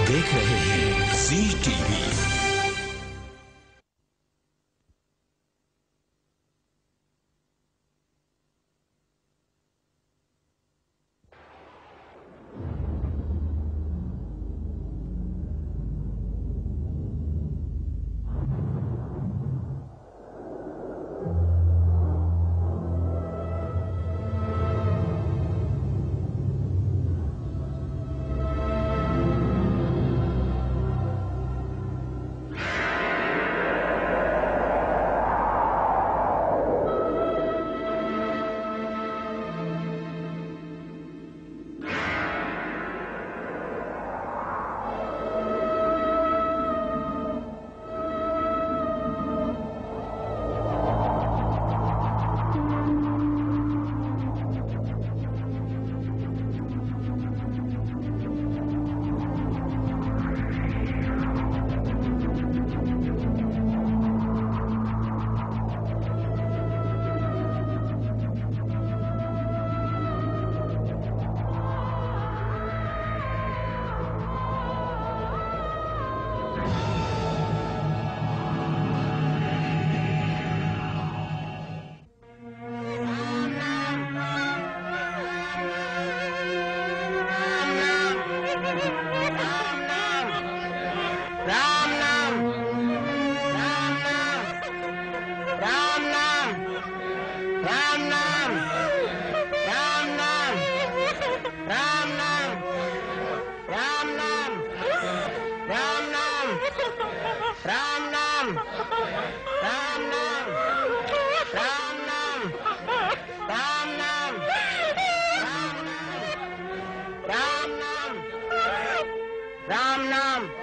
देख रहे हैं जी टीवी।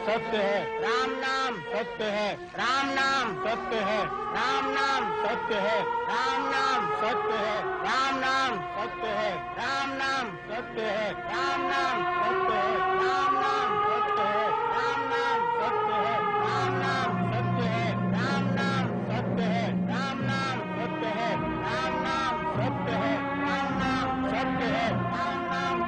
सत्य है, राम नाम सत्य है, राम नाम सत्य है, राम नाम सत्य है, राम नाम सत्य है, राम नाम सत्य है, राम नाम सत्य है, राम नाम सत्य है, राम नाम सत्य है, राम नाम सत्य है, राम नाम सत्य है, राम नाम सत्य है, राम नाम सत्य है, राम नाम सत्य है, राम नाम सत्य है, राम नाम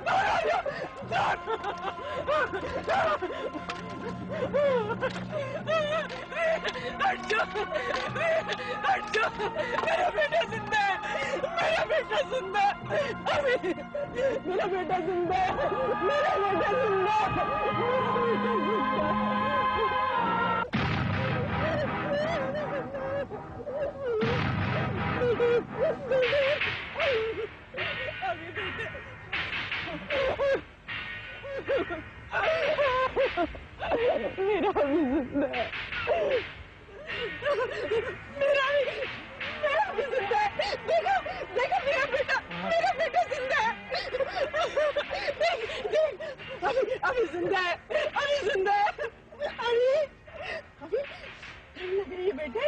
दूर हो जाओ, हट जाओ, हट जाओ, मेरा बेटा जिंदा है, मेरा बेटा जिंदा है, अभी मेरा बेटा जिंदा है, मेरा बेटा जिंदा मेरा भी जिंदा है, मेरा भी जिंदा है, देखो देखो मेरा बेटा जिंदा है, देख देख अभी जिंदा है, अभी जिंदा है, अभी अभी ठंड लग रही है बेटे,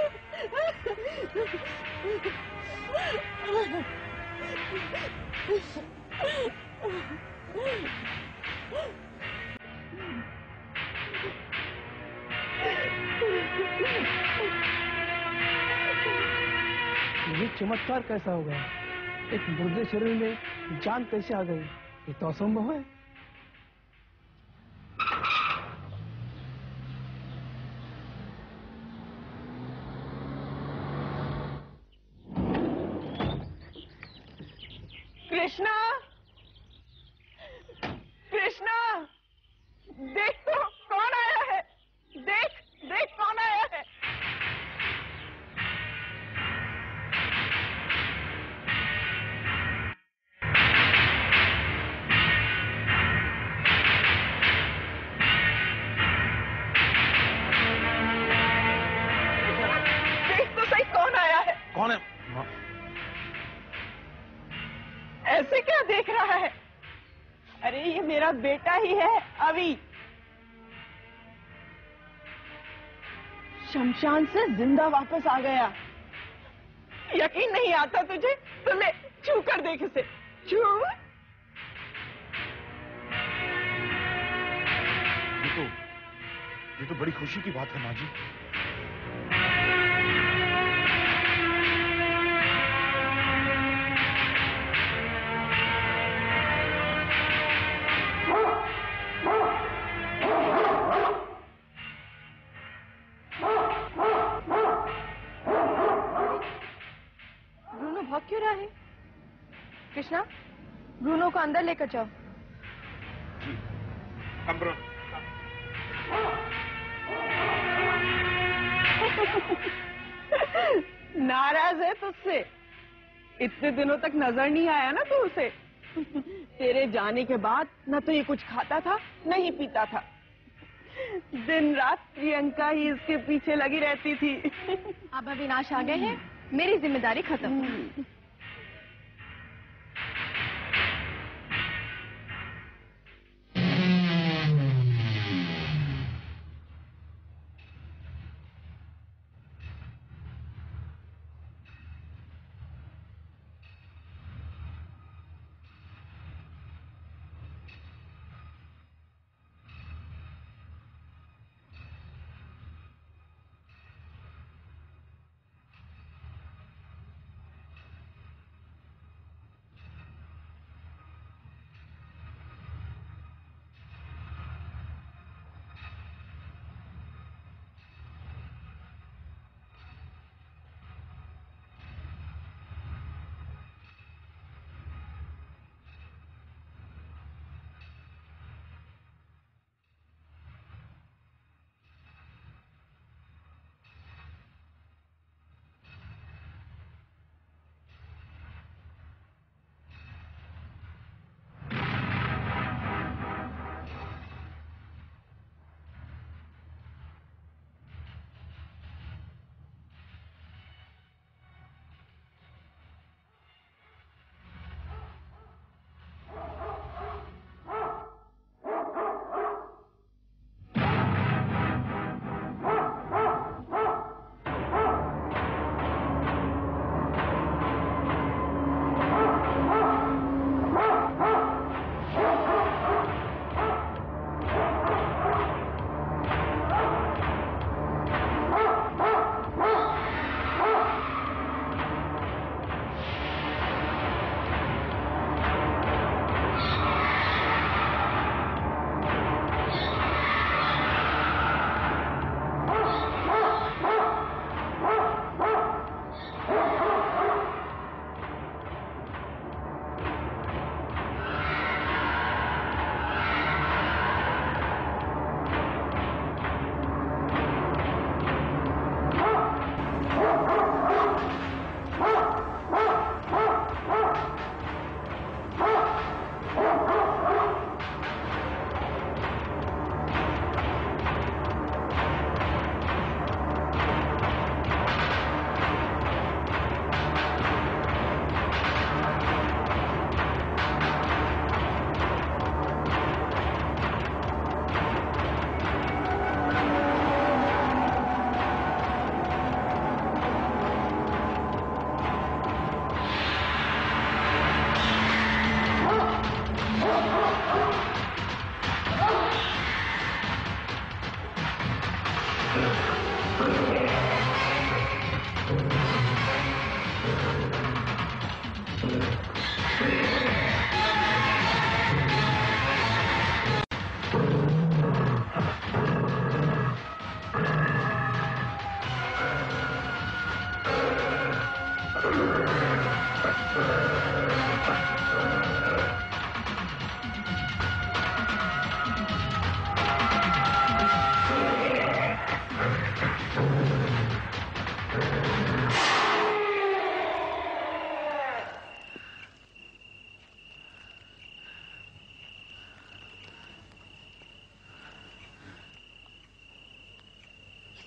ये चमत्कार कैसा हो गया? एक मुर्दे शरीर में जान कैसे आ गई? ये तो असंभव है। कृष्णा, कृष्णा, देख तो कौन आया है, देख देख कौन आया है। देख तो सही कौन आया है। कौन है? ऐसे क्या देख रहा है? अरे ये मेरा बेटा ही है, अभी शमशान से जिंदा वापस आ गया। यकीन नहीं आता तुझे? तो ले छू कर देख इसे, छू। ये तो बड़ी खुशी की बात है माँ जी। ब्रूनो भाग क्यों रहा है? कृष्णा, ब्रूनो को अंदर लेकर जाओ। नाराज है तुझसे? इतने दिनों तक नजर नहीं आया ना तू उसे? तेरे जाने के बाद न तो ये कुछ खाता था न ही पीता था। दिन रात प्रियंका ही इसके पीछे लगी रहती थी। अब अविनाश आ गए हैं, मेरी जिम्मेदारी खत्म।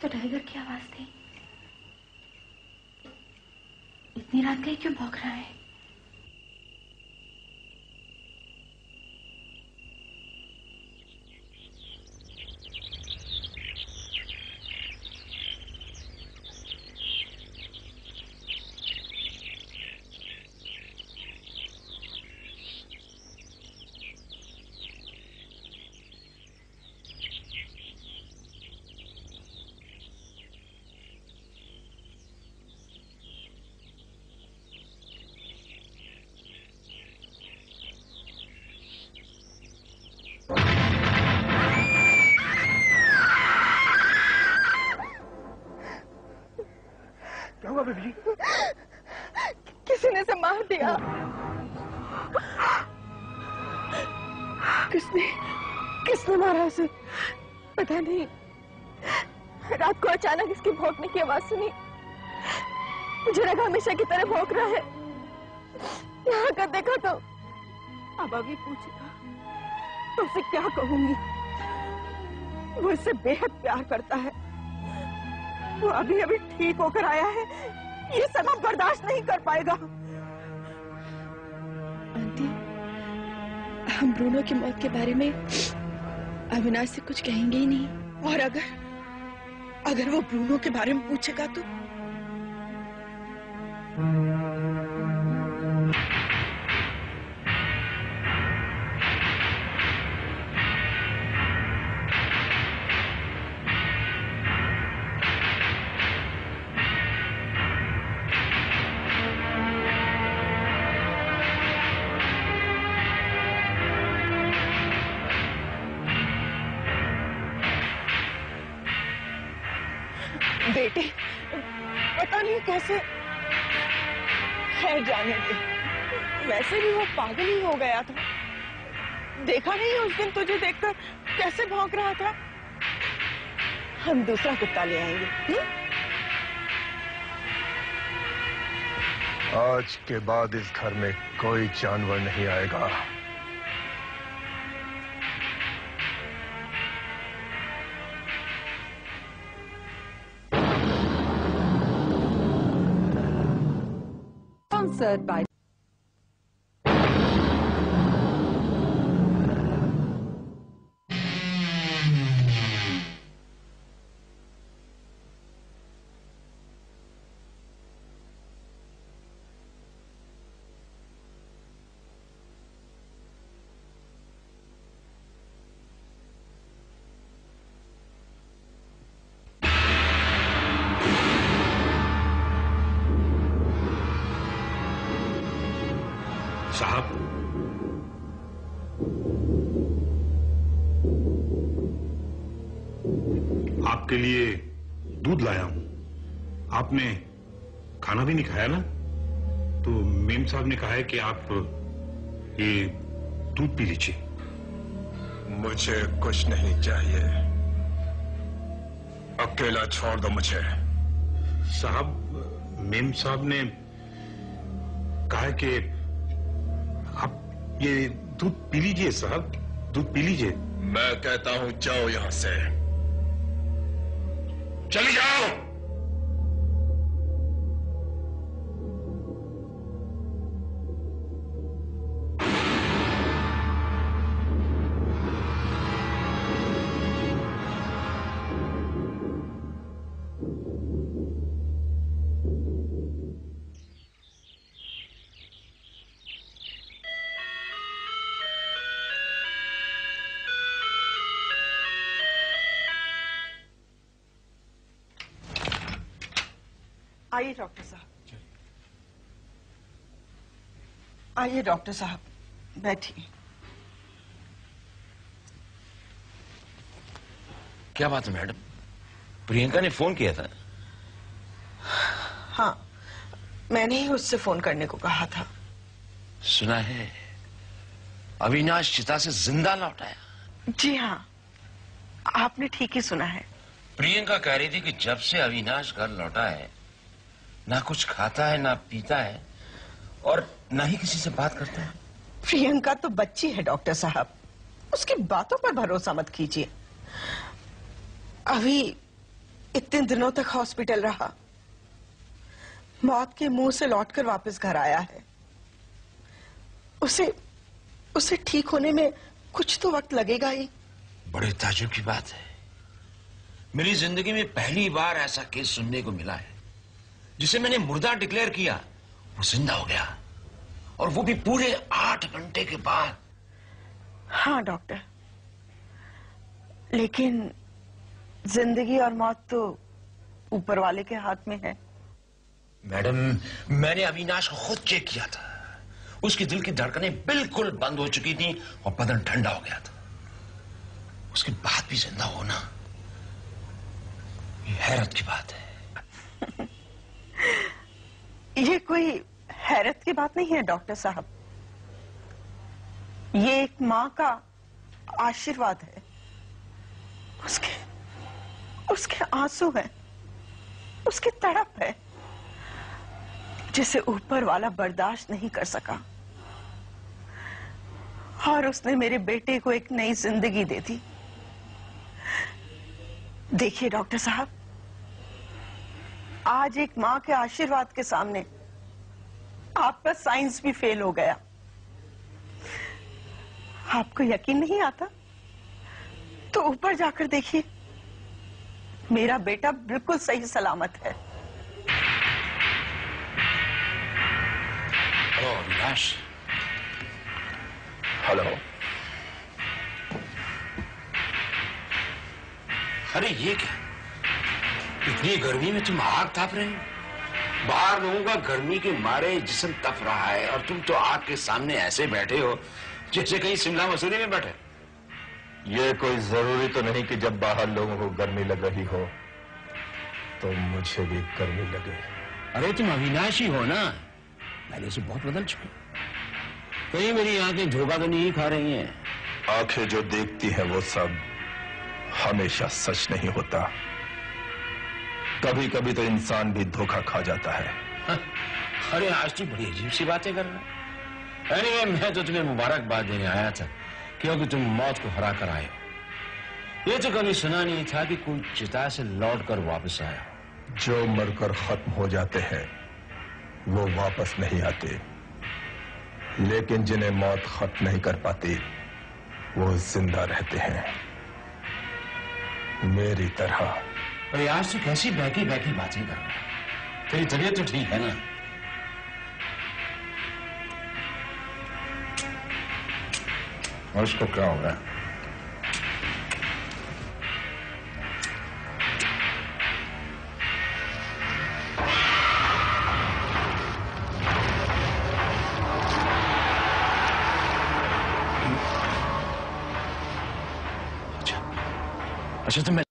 तो टाइगर की आवाज थी। इतनी रात गई क्यों भौंक रहा है? क्या हुआ बेबी जी? किसी ने से मार दिया। किसने मारा उसे? पता नहीं। रात को अचानक इसकी भौंकने की आवाज सुनी। मुझे लगा हमेशा की तरह भौंक रहा है। यहाँ आकर देखा तो अब अभी पूछेगा तो उसे क्या कहूंगी? वो इससे बेहद प्यार करता है। वो अभी अभी ठीक होकर आया है, ये सदा बर्दाश्त नहीं कर पाएगा। आंटी, हम ब्रूनो की मौत के बारे में अविनाश से कुछ कहेंगे ही नहीं। और अगर वो ब्रूनो के बारे में पूछेगा तो? बेटे, पता नहीं कैसे। खैर जाने दे, वैसे भी वो पागल ही हो गया था। देखा नहीं उस दिन तुझे देखकर कैसे भौंक रहा था? हम दूसरा कुत्ता ले आएंगे। आज के बाद इस घर में कोई जानवर नहीं आएगा। Sponsored by साहब, आपके लिए दूध लाया हूं। आपने खाना भी नहीं खाया ना, तो मेम साहब ने कहा है कि आप ये दूध पी लीजिए। मुझे कुछ नहीं चाहिए, अकेला छोड़ दो मुझे। साहब, मेम साहब ने कहा है कि आप ये दूध पी लीजिए। साहब, दूध पी लीजिए। मैं कहता हूं जाओ यहां से, चली जाओ। आइए डॉक्टर साहब, आइए डॉक्टर साहब, बैठिए। क्या बात है मैडम? प्रियंका ने फोन किया था? हाँ, मैंने ही उससे फोन करने को कहा था। सुना है अविनाश चिता से जिंदा लौट आया? जी हाँ, आपने ठीक ही सुना है। प्रियंका कह रही थी कि जब से अविनाश घर लौटा है ना कुछ खाता है ना पीता है और ना ही किसी से बात करता है। प्रियंका तो बच्ची है डॉक्टर साहब, उसकी बातों पर भरोसा मत कीजिए। अभी इतने दिनों तक हॉस्पिटल रहा, मौत के मुंह से लौटकर वापस घर आया है। उसे ठीक होने में कुछ तो वक्त लगेगा ही। बड़े ताज्जुब की बात है, मेरी जिंदगी में पहली बार ऐसा केस सुनने को मिला है जिसे मैंने मुर्दा डिक्लेयर किया, वो जिंदा हो गया, और वो भी पूरे 8 घंटे के बाद। हाँ डॉक्टर, लेकिन जिंदगी और मौत तो ऊपर वाले के हाथ में है। मैडम, मैंने अविनाश को खुद चेक किया था, उसकी दिल की धड़कनें बिल्कुल बंद हो चुकी थी और बदन ठंडा हो गया था। उसके बाद भी जिंदा होना, ये हैरत की बात है। ये कोई हैरत की बात नहीं है डॉक्टर साहब, ये एक मां का आशीर्वाद है। उसके आंसू हैं, उसकी तड़प है जिसे ऊपर वाला बर्दाश्त नहीं कर सका, और उसने मेरे बेटे को एक नई जिंदगी दे दी। देखिए डॉक्टर साहब, आज एक मां के आशीर्वाद के सामने आपका साइंस भी फेल हो गया। आपको यकीन नहीं आता तो ऊपर जाकर देखिए, मेरा बेटा बिल्कुल सही सलामत है। हेलो अविनाश। हेलो। अरे ये क्या, इतनी गर्मी में तुम आग ताप रहे हो? बाहर लोगों का गर्मी के मारे जिस्म तप रहा है और तुम तो आग के सामने ऐसे बैठे हो जैसे कहीं शिमला मसूरी में बैठे। ये कोई जरूरी तो नहीं कि जब बाहर लोगों को गर्मी लग रही हो तो मुझे भी गर्मी लगे। अरे तुम अविनाश ही हो ना, पहले से बहुत बदल चुके। कहीं मेरी आंखें धोखा तो नहीं खा रही हैं? आंखें जो देखती हैं वो सब हमेशा सच नहीं होता, कभी कभी तो इंसान भी धोखा खा जाता है। अरे आज तू बड़ी अजीब सी बातें कर रहा है। अरे मैं तो तुम्हें मुबारकबाद देने आया था क्योंकि तुम मौत को हरा कर आए हो। ये तो कभी सुना नहीं था कि कोई चिता से लौट कर वापस आया। जो मरकर खत्म हो जाते हैं वो वापस नहीं आते, लेकिन जिन्हें मौत खत्म नहीं कर पाती वो जिंदा रहते हैं, मेरी तरह। अरे आज तो कैसी बहकी बहकी बातें कर रहा है? तेरी तबीयत तो ठीक है ना? और उसको क्या होगा? अच्छा तो मैं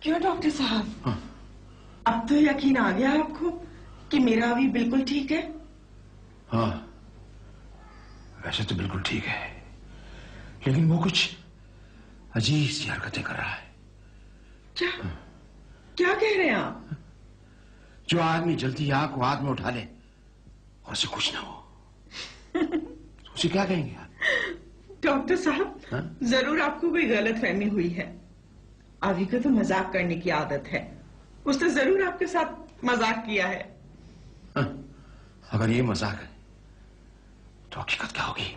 क्यों डॉक्टर साहब, अब तो यकीन आ गया आपको कि मेरा अभी बिल्कुल ठीक है? हाँ, वैसे तो बिल्कुल ठीक है, लेकिन वो कुछ अजीब सी हरकतें कर रहा है। क्या क्या कह रहे हैं आप? जो आदमी जल्दी आग को हाथ में उठा ले और उसे कुछ ना हो तो उसे क्या कहेंगे आप? डॉक्टर साहब, जरूर आपको कोई गलतफहमी हुई है। अभी को तो मजाक करने की आदत है, उसने जरूर आपके साथ मजाक किया है। अगर ये मजाक है तो हकीकत क्या होगी?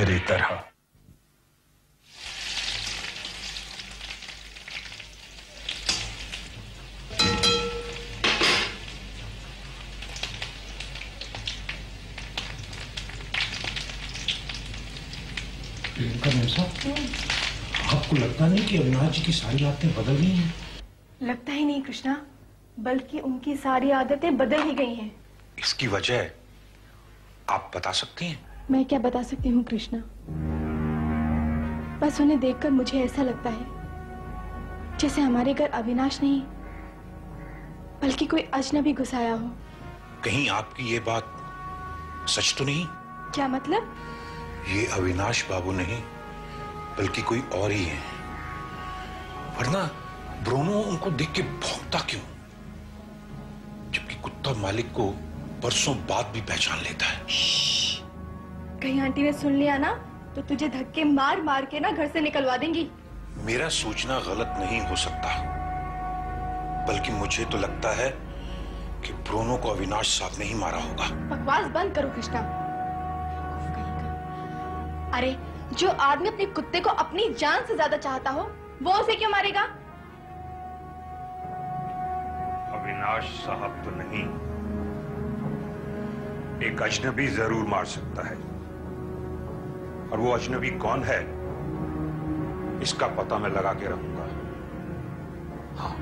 मेरी तरह। प्रियंका मैम साहब, आपको लगता नहीं कि अविनाश जी की सारी आदतें बदल गई हैं? लगता ही नहीं कृष्णा, बल्कि उनकी सारी आदतें बदल ही गई हैं। इसकी वजह आप बता सकती हैं? मैं क्या बता सकती हूँ कृष्णा, बस उन्हें देखकर मुझे ऐसा लगता है जैसे हमारे घर अविनाश नहीं बल्कि कोई अजनबी घुस आया हो। कहीं आपकी ये बात सच तो नहीं? क्या मतलब? ये अविनाश बाबू नहीं बल्कि कोई और ही है। वरना ब्रूनो उनको देख के भौंकता क्यों, जबकि कुत्ता मालिक को बरसों बाद भी पहचान लेता है। कहीं आंटी ने सुन लिया ना तो तुझे धक्के मार मार के ना घर से निकलवा देंगी। मेरा सोचना गलत नहीं हो सकता, बल्कि मुझे तो लगता है कि ब्रूनो को अविनाश साहब ने ही मारा होगा। बकवास बंद करो कृष्णा। अरे जो आदमी अपने कुत्ते को अपनी जान से ज्यादा चाहता हो वो उसे क्यों मारेगा? अविनाश साहब तो नहीं, एक अजनबी जरूर मार सकता है, और वो अजनबी कौन है इसका पता मैं लगा के रहूंगा। हाँ,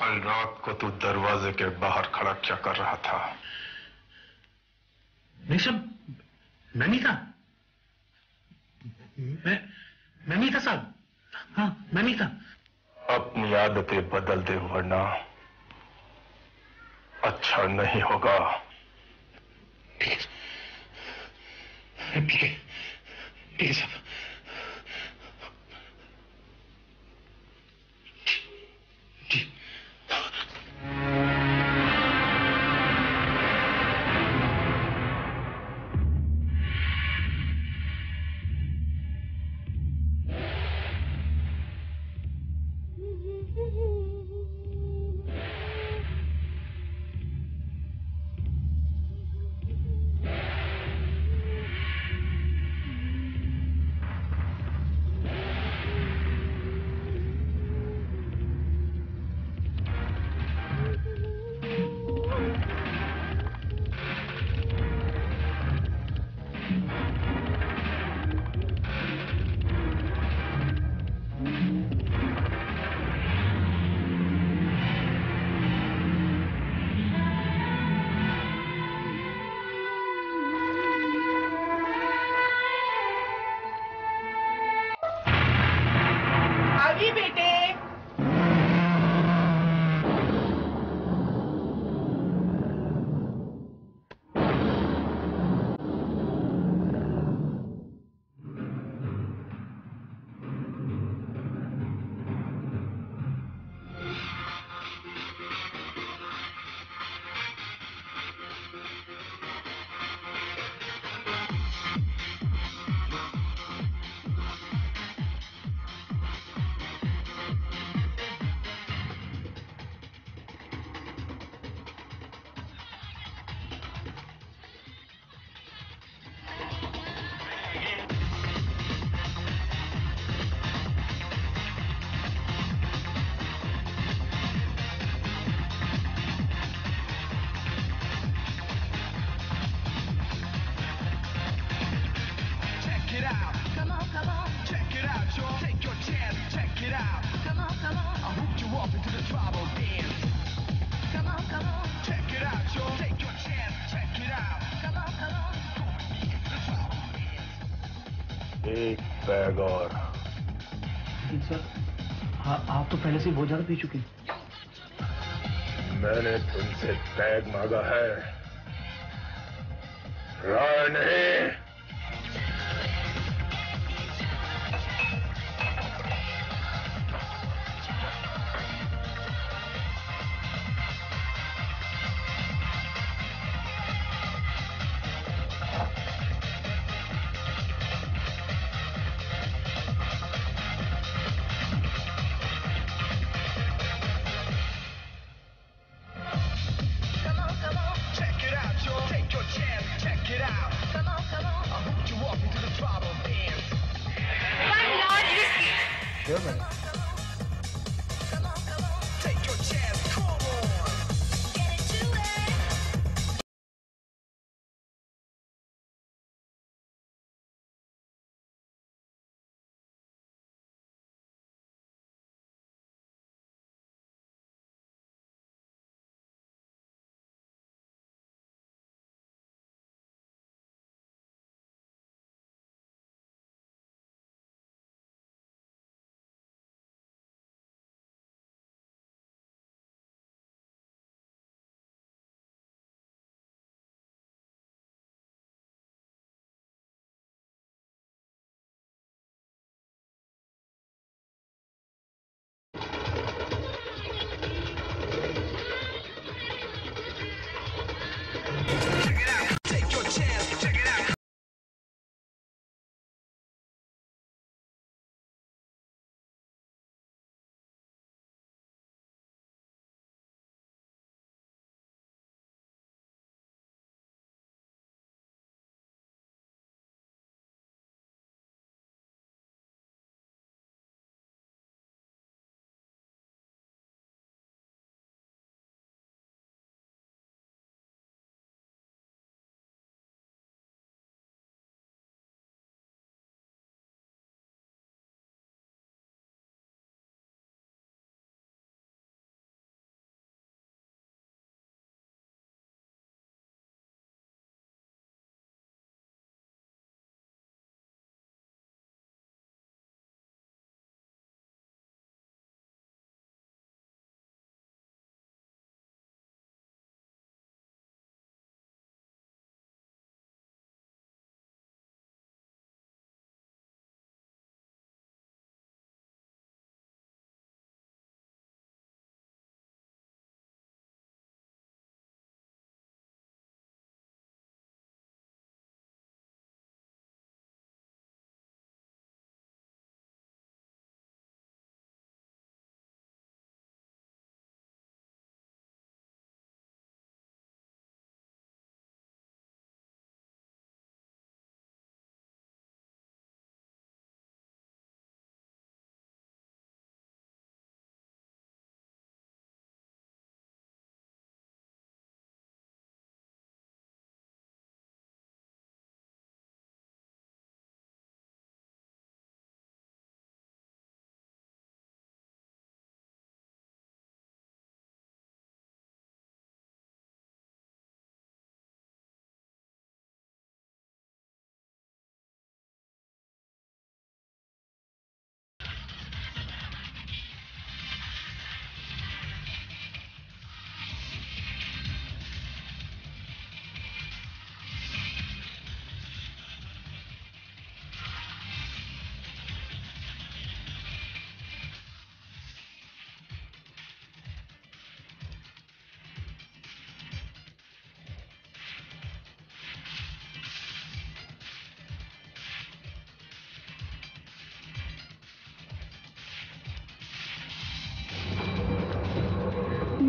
कल रात को तू दरवाजे के बाहर खड़ा क्या कर रहा था? नहीं साहब, मैं नहीं था। मैं नहीं था साहब। हाँ, मैं नहीं था। अपनी आदतें बदल दे वरना अच्छा नहीं होगा। ठीक है, ठीक है, ठीक है साहब। जी। आवी बेटे। एक बैग और। सर, आप तो पहले से बहुत ज्यादा पी चुके हैं। मैंने तुमसे बैग मांगा है, राय नहीं। Sure, man.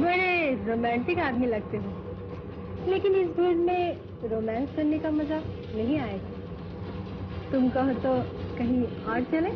बड़े रोमांटिक आदमी लगते हो, लेकिन इस भीड़ में रोमांस करने का मजा नहीं आएगा। तुम कहो तो कहीं और चले?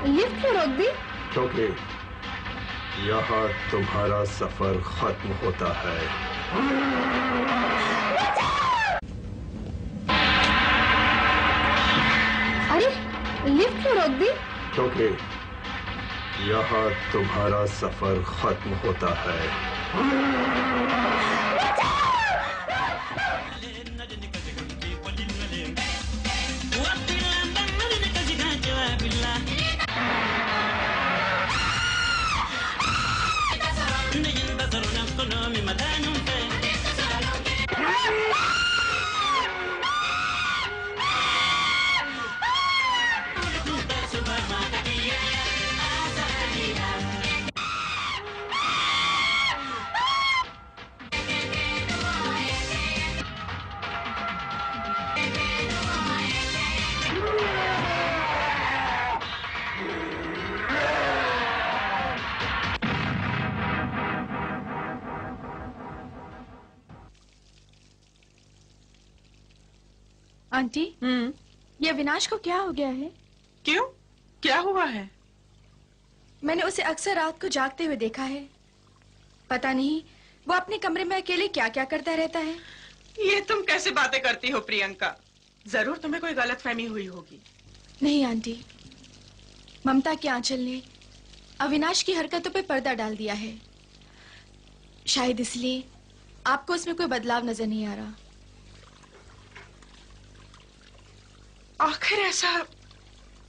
लिफ्ट क्यों रोक दी? क्योंकि यहाँ तुम्हारा सफर खत्म होता है। अरे लिफ्ट क्यों रोक दी? क्योंकि यहाँ तुम्हारा सफर खत्म होता है। आंटी, ये अविनाश को क्या हो गया है? क्यों? क्या हुआ है? मैंने उसे अक्सर रात को जागते हुए देखा है। पता नहीं वो अपने कमरे में अकेले क्या क्या करता रहता है। ये तुम कैसे बातें करती हो प्रियंका? जरूर तुम्हें कोई गलतफहमी हुई होगी। नहीं आंटी, ममता के आंचल ने अविनाश की हरकतों पे पर्दा डाल दिया है। शायद इसलिए आपको उसमें कोई बदलाव नजर नहीं आ रहा। आखिर ऐसा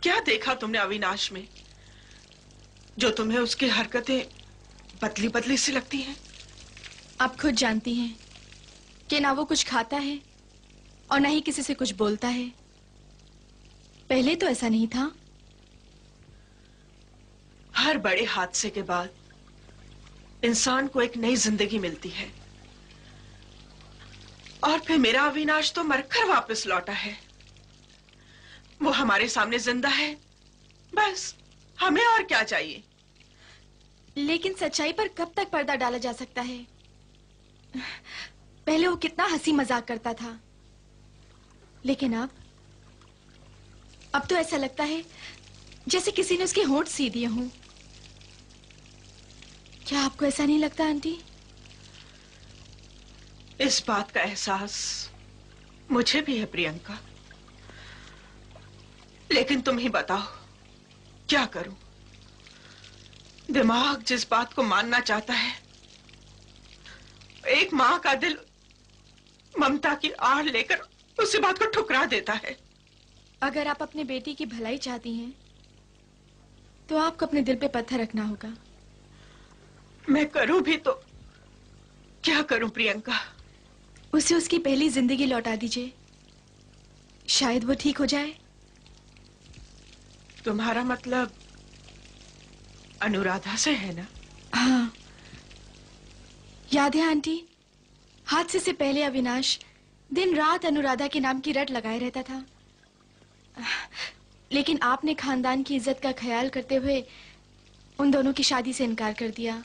क्या देखा तुमने अविनाश में जो तुम्हें उसकी हरकतें बदली बदली सी लगती हैं? आप खुद जानती हैं कि ना वो कुछ खाता है और ना ही किसी से कुछ बोलता है। पहले तो ऐसा नहीं था। हर बड़े हादसे के बाद इंसान को एक नई जिंदगी मिलती है और फिर मेरा अविनाश तो मरकर वापस लौटा है। वो हमारे सामने जिंदा है, बस हमें और क्या चाहिए? लेकिन सच्चाई पर कब तक पर्दा डाला जा सकता है? पहले वो कितना हंसी मजाक करता था, लेकिन अब तो ऐसा लगता है जैसे किसी ने उसके होंठ सी दिए हों। क्या आपको ऐसा नहीं लगता आंटी? इस बात का एहसास मुझे भी है प्रियंका, लेकिन तुम ही बताओ क्या करूं? दिमाग जिस बात को मानना चाहता है, एक मां का दिल ममता की आड़ लेकर उसी बात को ठुकरा देता है। अगर आप अपने बेटी की भलाई चाहती हैं, तो आपको अपने दिल पे पत्थर रखना होगा। मैं करूं भी तो क्या करूं प्रियंका? उसे उसकी पहली जिंदगी लौटा दीजिए, शायद वो ठीक हो जाए। तुम्हारा मतलब अनुराधा से है ना? हाँ, याद है आंटी, हादसे से पहले अविनाश दिन रात अनुराधा के नाम की रट लगाए रहता था, लेकिन आपने खानदान की इज्जत का ख्याल करते हुए उन दोनों की शादी से इनकार कर दिया,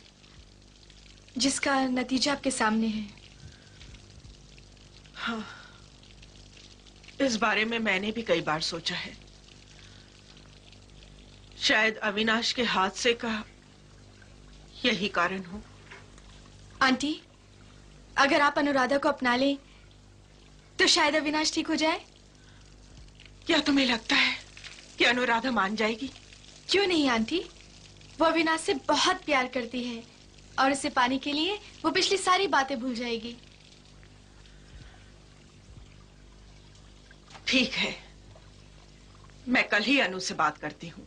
जिसका नतीजा आपके सामने है। हाँ, इस बारे में मैंने भी कई बार सोचा है। शायद अविनाश के हादसे का यही कारण हो। आंटी, अगर आप अनुराधा को अपना लें तो शायद अविनाश ठीक हो जाए। क्या तुम्हें लगता है कि अनुराधा मान जाएगी? क्यों नहीं आंटी, वो अविनाश से बहुत प्यार करती है और उसे पाने के लिए वो पिछली सारी बातें भूल जाएगी। ठीक है, मैं कल ही अनु से बात करती हूँ।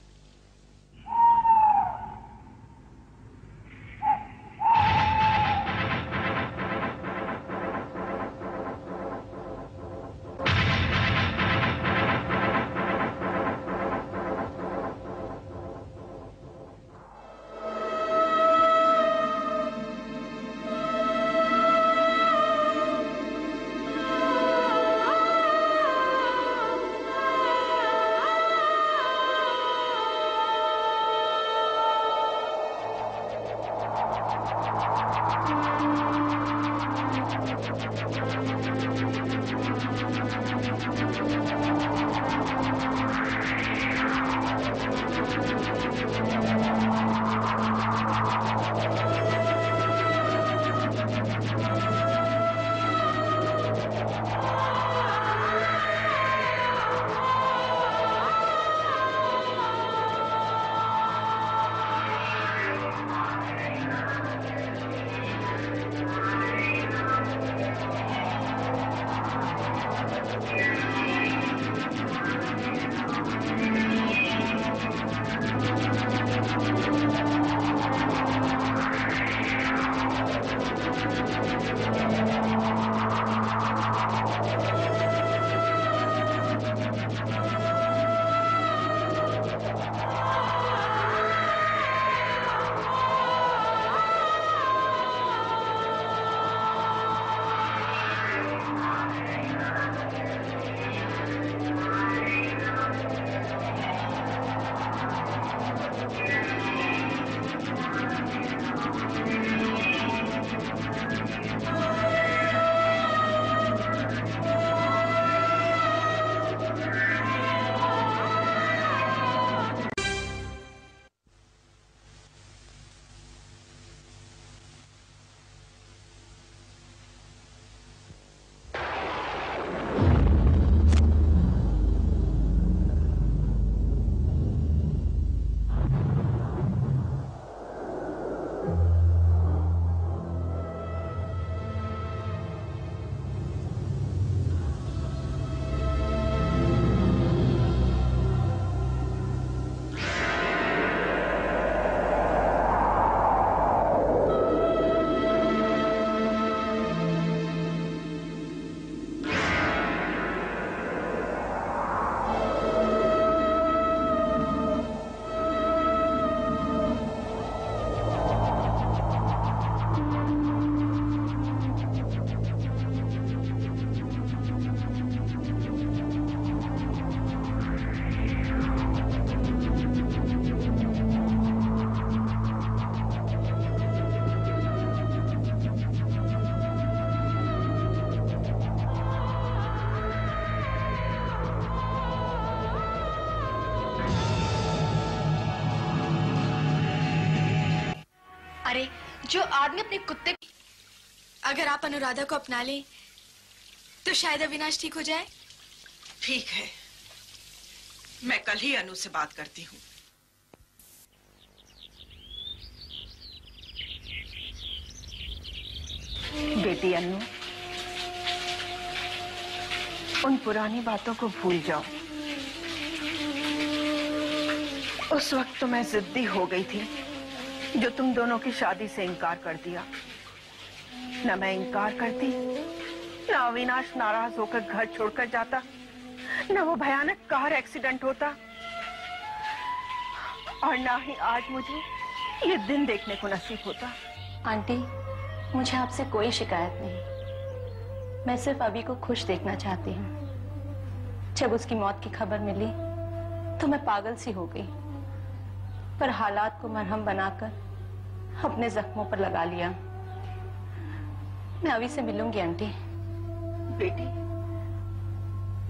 अरे जो आदमी अपने कुत्ते, अगर आप अनुराधा को अपना लें तो शायद अविनाश ठीक हो जाए। ठीक है, मैं कल ही अनु से बात करती हूँ। बेटी अनु, उन पुरानी बातों को भूल जाओ। उस वक्त तो मैं जिद्दी हो गई थी जो तुम दोनों की शादी से इनकार कर दिया। न मैं इनकार करती, न अविनाश नाराज होकर घर छोड़कर जाता, न वो भयानक कार एक्सीडेंट होता, और न ही आज मुझे ये दिन देखने को नसीब होता। आंटी, मुझे आपसे कोई शिकायत नहीं। मैं सिर्फ अभी को खुश देखना चाहती हूँ। जब उसकी मौत की खबर मिली तो मैं पागल सी हो गई, पर हालात को मरहम बनाकर अपने जख्मों पर लगा लिया। मैं अभी से मिलूंगी आंटी। बेटी,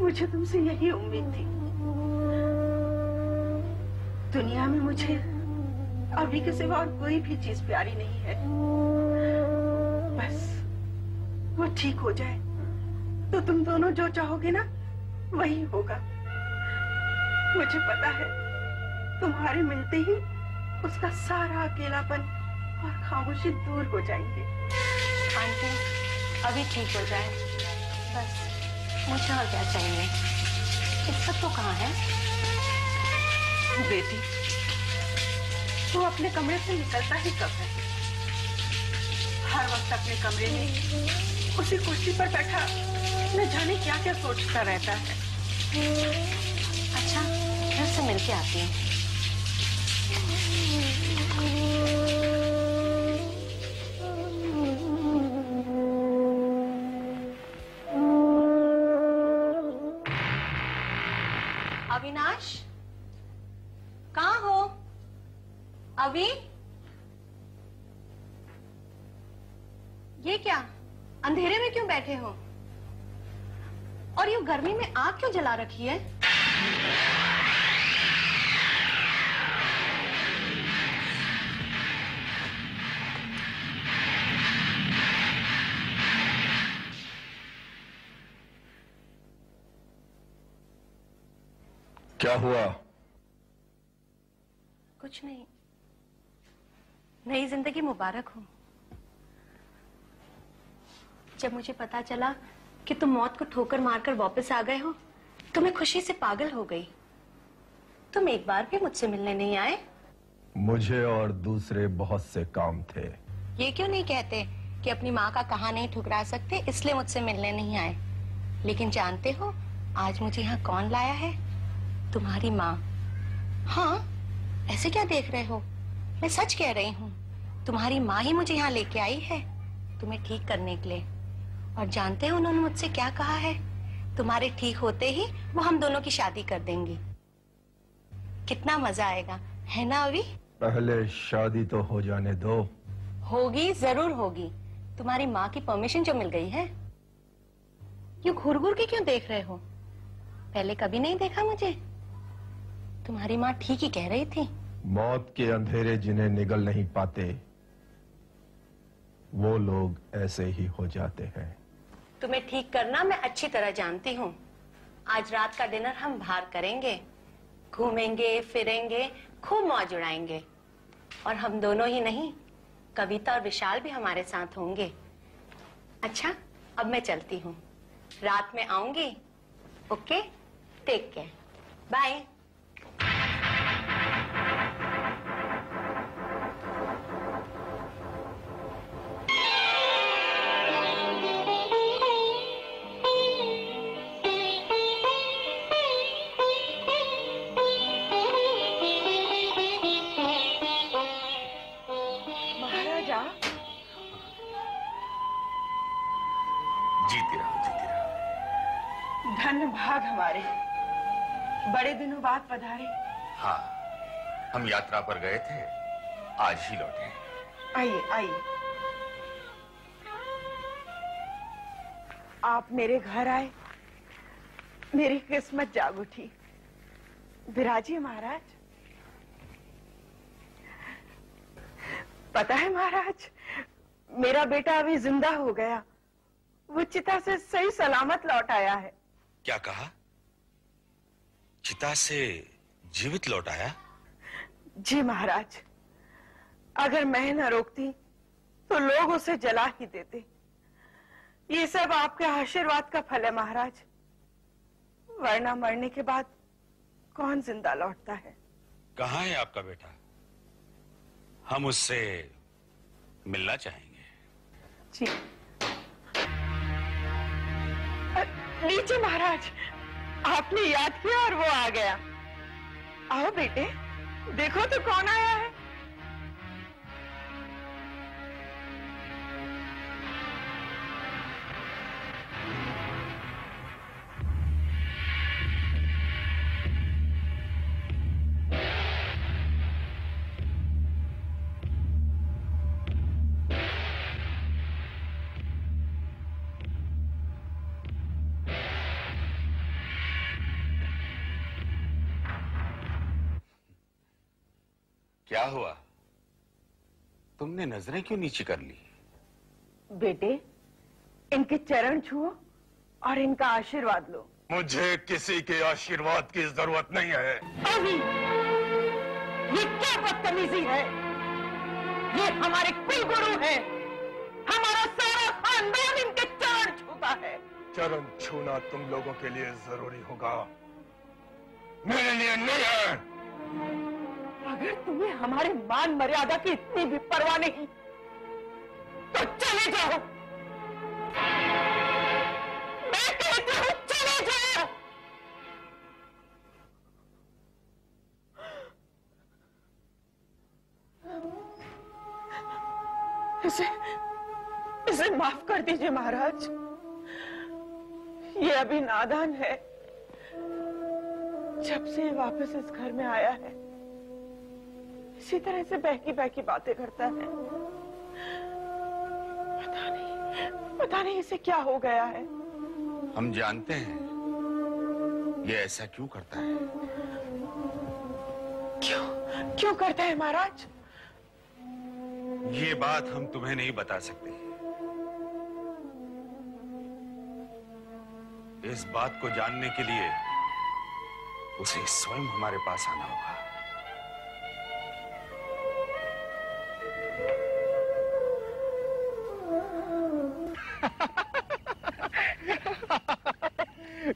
मुझे तुमसे यही उम्मीद थी। दुनिया में मुझे अभी के सिवा और कोई भी चीज प्यारी नहीं है। बस वो ठीक हो जाए तो तुम दोनों जो चाहोगे ना वही होगा। मुझे पता है तुम्हारे मिलते ही उसका सारा अकेलापन और खामोशी दूर हो जाएंगे। आंटी, अभी ठीक हो जाए बस, मुझे और क्या चाहिए। इस सब तो कहाँ है? बेटी, तू अपने कमरे से निकलता ही कब है? हर वक्त अपने कमरे में उसी कुर्सी पर बैठा न जाने क्या क्या सोचता रहता है। अच्छा, मैं उससे मिलके आती हूँ। अविनाश, कहाँ हो? अभी ये क्या, अंधेरे में क्यों बैठे हो? और ये गर्मी में आग क्यों जला रखी है? क्या हुआ? कुछ नहीं। नई जिंदगी मुबारक हो। जब मुझे पता चला कि तुम मौत को ठोकर मारकर वापस आ गए हो तो मैं खुशी से पागल हो गई। तुम एक बार भी मुझसे मिलने नहीं आए? मुझे और दूसरे बहुत से काम थे। ये क्यों नहीं कहते कि अपनी माँ का कहा नहीं ठुकरा सकते, इसलिए मुझसे मिलने नहीं आए? लेकिन जानते हो आज मुझे यहाँ कौन लाया है? तुम्हारी माँ। हाँ, ऐसे क्या देख रहे हो? मैं सच कह रही हूँ, तुम्हारी माँ ही मुझे यहाँ लेके आई है तुम्हें ठीक करने के लिए। और जानते हो उन्होंने मुझसे क्या कहा है? तुम्हारे ठीक होते ही वो हम दोनों की शादी कर देंगी। कितना मजा आएगा, है ना अभी? पहले शादी तो हो जाने दो। होगी, जरूर होगी। तुम्हारी माँ की परमिशन जो मिल गई है। यूं घूर घूर के क्यों देख रहे हो? पहले कभी नहीं देखा मुझे? तुम्हारी माँ ठीक ही कह रही थी। मौत के अंधेरे जिन्हें निगल नहीं पाते वो लोग ऐसे ही हो जाते हैं। तुम्हें ठीक करना मैं अच्छी तरह जानती हूँ। आज रात का डिनर हम बाहर करेंगे, घूमेंगे फिरेंगे, खूब मौज उड़ाएंगे। और हम दोनों ही नहीं, कविता और विशाल भी हमारे साथ होंगे। अच्छा, अब मैं चलती हूँ, रात में आऊंगी। Okay, take care, bye. धन्य भाग हमारे, बड़े दिनों बाद पधारे। हाँ, हम यात्रा पर गए थे, आज ही लौटे। आइए आइए। आप मेरे घर आए, मेरी किस्मत जाग उठी। विराजिए महाराज। पता है महाराज, मेरा बेटा अभी जिंदा हो गया। वो चिता से सही सलामत लौट आया है। क्या कहा? चिता से जीवित लौट आया? जी महाराज, अगर मैं न रोकती तो लोग उसे जला ही देते। ये सब आपके आशीर्वाद का फल है महाराज, वरना मरने के बाद कौन जिंदा लौटता है। कहाँ है आपका बेटा? हम उससे मिलना चाहेंगे। जी लीजिए महाराज, आपने याद किया और वो आ गया। आओ बेटे, देखो तो कौन आया है। क्या हुआ? तुमने नजरें क्यों नीची कर ली? बेटे, इनके चरण छुओ और इनका आशीर्वाद लो। मुझे किसी के आशीर्वाद की जरूरत नहीं है। अभी ये क्या बदतमीजी है? ये हमारे कुल गुरु हैं। हमारा सारा खानदान इनके चरण छूता है। चरण छूना तुम लोगों के लिए जरूरी होगा, मेरे लिए नहीं है। अगर तुम्हें हमारे मान मर्यादा की इतनी भी परवाह नहीं तो चले जाओ। मैं कहती हूँ चले जाओ। इसे माफ कर दीजिए महाराज। ये अभी नादान है। जब से ये वापस इस घर में आया है इसी तरह से बहकी बहकी बातें करता है। पता नहीं इसे क्या हो गया है। हम जानते हैं ये ऐसा क्यों करता है। क्यों करता है महाराज? ये बात हम तुम्हें नहीं बता सकते। इस बात को जानने के लिए उसे स्वयं हमारे पास आना होगा।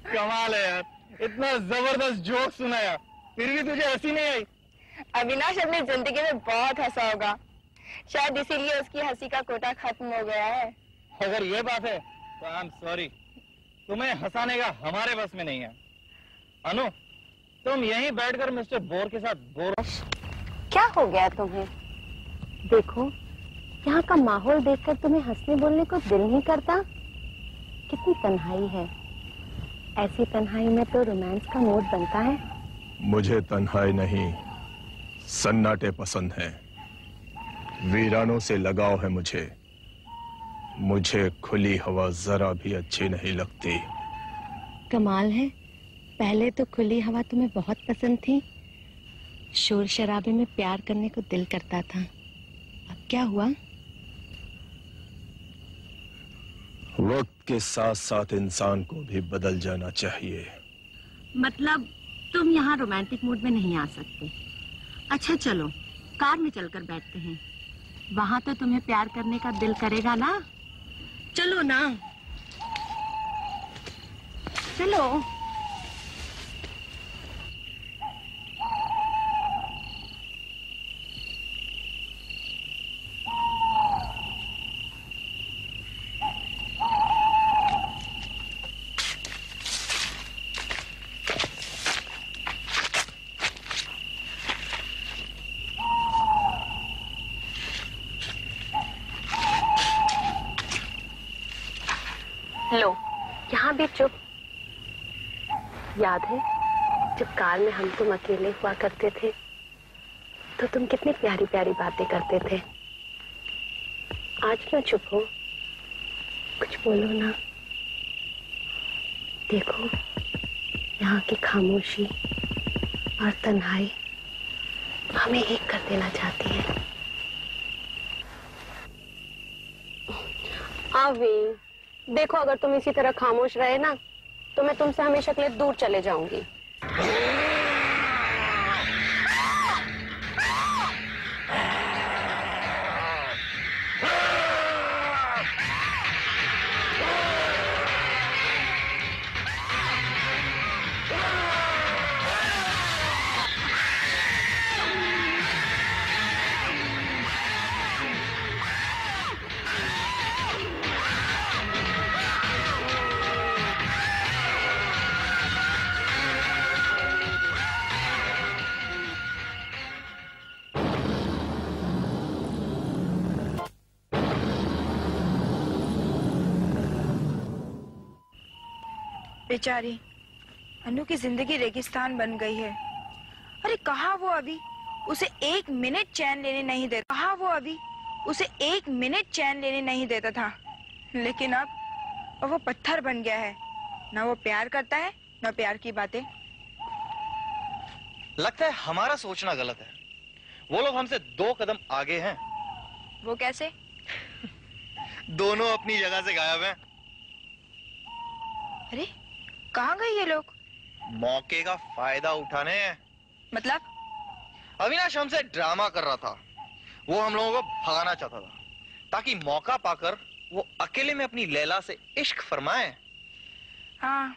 कमाल है यार, इतना जबरदस्त जोक सुनाया फिर भी तुझे हंसी नहीं आई। अविनाश अपनी जिंदगी में बहुत हंसा होगा, शायद इसीलिए उसकी हंसी का कोटा खत्म हो गया है। अगर ये बात है तो आई एम सॉरी, तुम्हें हंसाने का हमारे बस में नहीं है। अनु, तुम यहीं बैठकर मिस्टर बोर के साथ बोर। क्या हो गया तुम्हें? देखो, यहाँ का माहौल देखकर तुम्हें हंसने बोलने को दिल नहीं करता। कितनी तन्हाई है, ऐसी तन्हाई में तो रोमांस का मूड बनता है। मुझे तन्हाई नहीं, सन्नाटे पसंद हैं। वीरानों से लगाव है मुझे खुली हवा जरा भी अच्छी नहीं लगती। कमाल है, पहले तो खुली हवा तुम्हें बहुत पसंद थी, शोर शराबे में प्यार करने को दिल करता था। अब क्या हुआ? वक्त के साथ साथ इंसान को भी बदल जाना चाहिए। मतलब तुम यहाँ रोमांटिक मूड में नहीं आ सकते। अच्छा चलो, कार में चलकर बैठते हैं, वहां तो तुम्हें प्यार करने का दिल करेगा ना। चलो ना, चलो। लो, यहाँ भी चुप। याद है जब कार में हम तुम अकेले हुआ करते थे तो तुम कितनी प्यारी प्यारी बातें करते थे। आज क्यों चुप हो? कुछ बोलो ना। देखो, यहाँ की खामोशी और तन्हाई हमें एक कर देना चाहती है। आवी, देखो, अगर तुम इसी तरह खामोश रहे ना तो मैं तुमसे हमेशा के लिए दूर चले जाऊंगी। बेचारी अनु की जिंदगी रेगिस्तान बन गई है। अरे कहाँ वो अभी उसे एक मिनट चैन लेने नहीं देता। कहाँ वो अभी उसे एक मिनट चैन लेने नहीं देता था, लेकिन अब वो पत्थर बन गया है। ना वो प्यार करता है ना प्यार की बातें। लगता है हमारा सोचना गलत है। वो लोग हमसे 2 कदम आगे हैं। वो कैसे? दोनों अपनी जगह से गायब हैं। अरे कहाँ गए ये लोग? मौके का फायदा उठाने। मतलब? अविनाश हमसे ड्रामा कर रहा था। वो हम लोगों को भगाना चाहता था ताकि मौका पाकर वो अकेले में अपनी लैला से इश्क फरमाए। हाँ,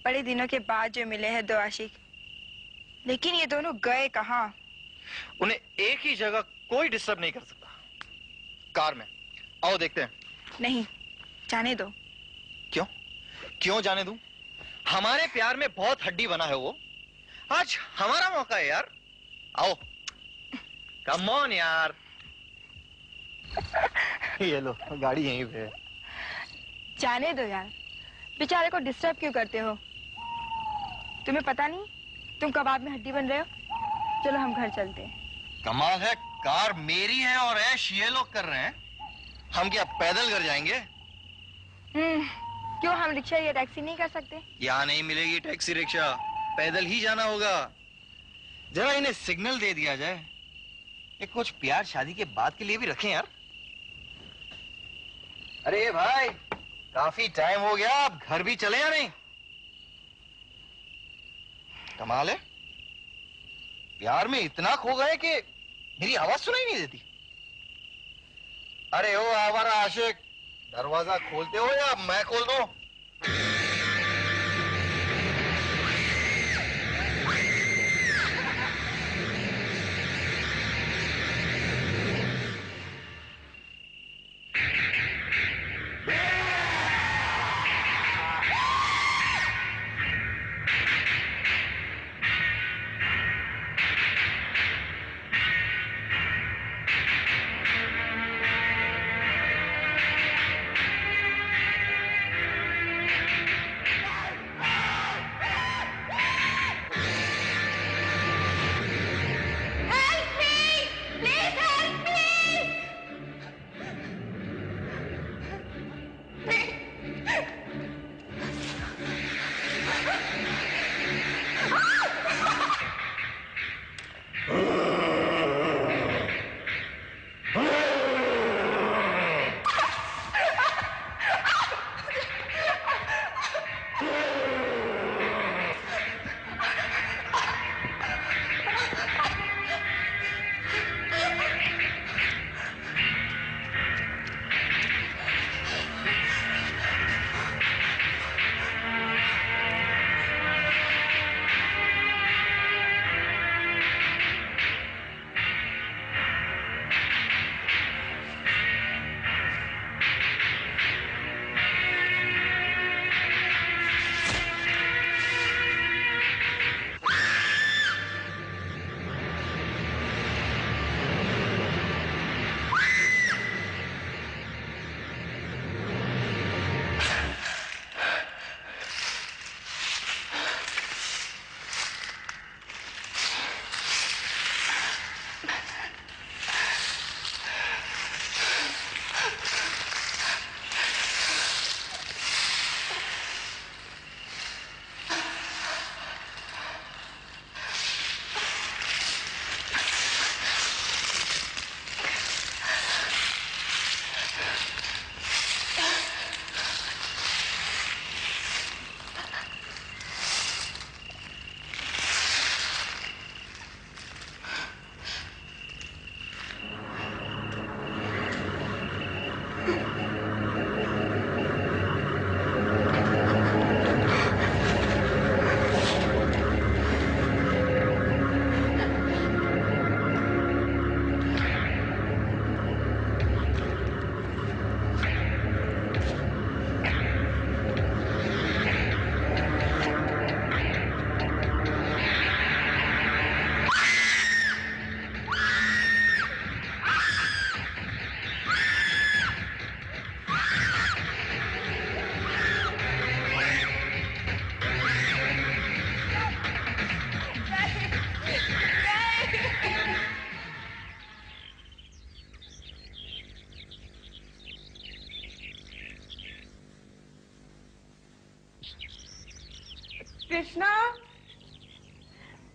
बड़े दिनों के बाद जो मिले हैं 2 आशिक। लेकिन ये दोनों गए कहाँ? उन्हें एक ही जगह कोई डिस्टर्ब नहीं कर सकता। कार में आओ देखते हैं। नहीं, जाने दो। क्यों? क्यों जाने दूं? हमारे प्यार में बहुत हड्डी बना है वो। आज हमारा मौका है यार, आओ। कम ऑन यार। ये लो, गाड़ी यहीं पे है। जाने दो यार, बेचारे को डिस्टर्ब क्यों करते हो? तुम्हें पता नहीं तुम कबाब में हड्डी बन रहे हो? चलो हम घर चलते हैं। कमाल है, कार मेरी है और ऐश ये लोग कर रहे हैं। हम क्या पैदल घर जाएंगे? क्यों, हम रिक्शा या टैक्सी नहीं कर सकते? यहाँ नहीं मिलेगी टैक्सी रिक्शा, पैदल ही जाना होगा। जरा इन्हें सिग्नल दे दिया जाए। ये कुछ प्यार शादी के बाद के लिए भी रखें यार। अरे भाई, काफी टाइम हो गया, अब घर भी चले या नहीं? कमाल है, प्यार में इतना खो गए कि मेरी आवाज सुनाई नहीं देती। अरे ओ आवारा आशिक, दरवाजा खोलते हो या मैं खोल दूं?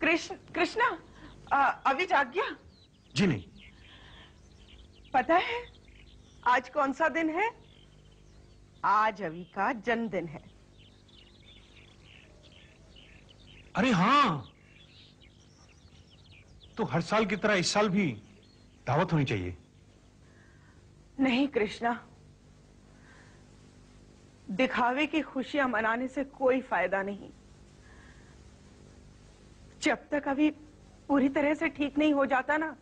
कृष्णा, कृष्णा, अभी जाग गया? जी नहीं। पता है आज कौन सा दिन है? आज अभी का जन्मदिन है। अरे हाँ, तो हर साल की तरह इस साल भी दावत होनी चाहिए। नहीं कृष्णा, दिखावे की खुशियां मनाने से कोई फायदा नहीं। जब तक अभी पूरी तरह से ठीक नहीं हो जाता ना,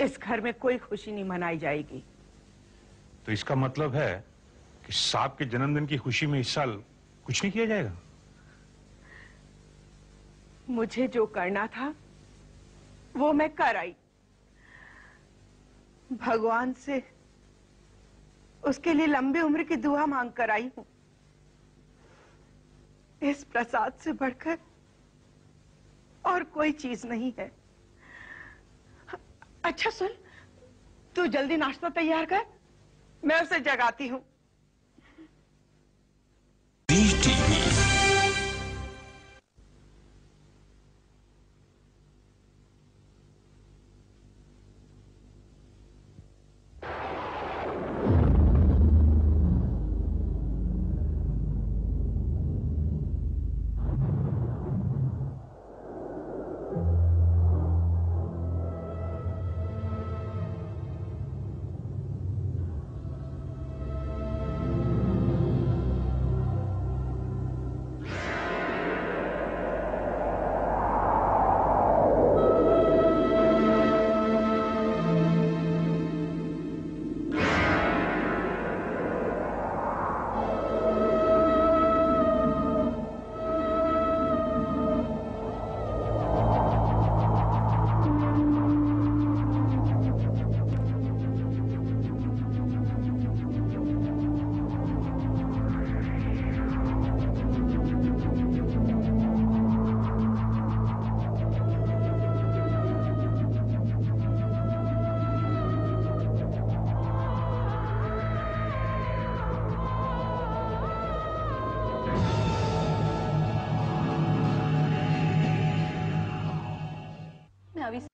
इस घर में कोई खुशी नहीं मनाई जाएगी। तो इसका मतलब है कि साहब के जन्मदिन की खुशी में इस साल कुछ नहीं किया जाएगा? मुझे जो करना था वो मैं कर आई। भगवान से उसके लिए लंबी उम्र की दुआ मांग कर आई हूं। इस प्रसाद से बढ़कर और कोई चीज नहीं है। अच्छा सुन, तू जल्दी नाश्ता तैयार कर, मैं उसे जगाती हूं।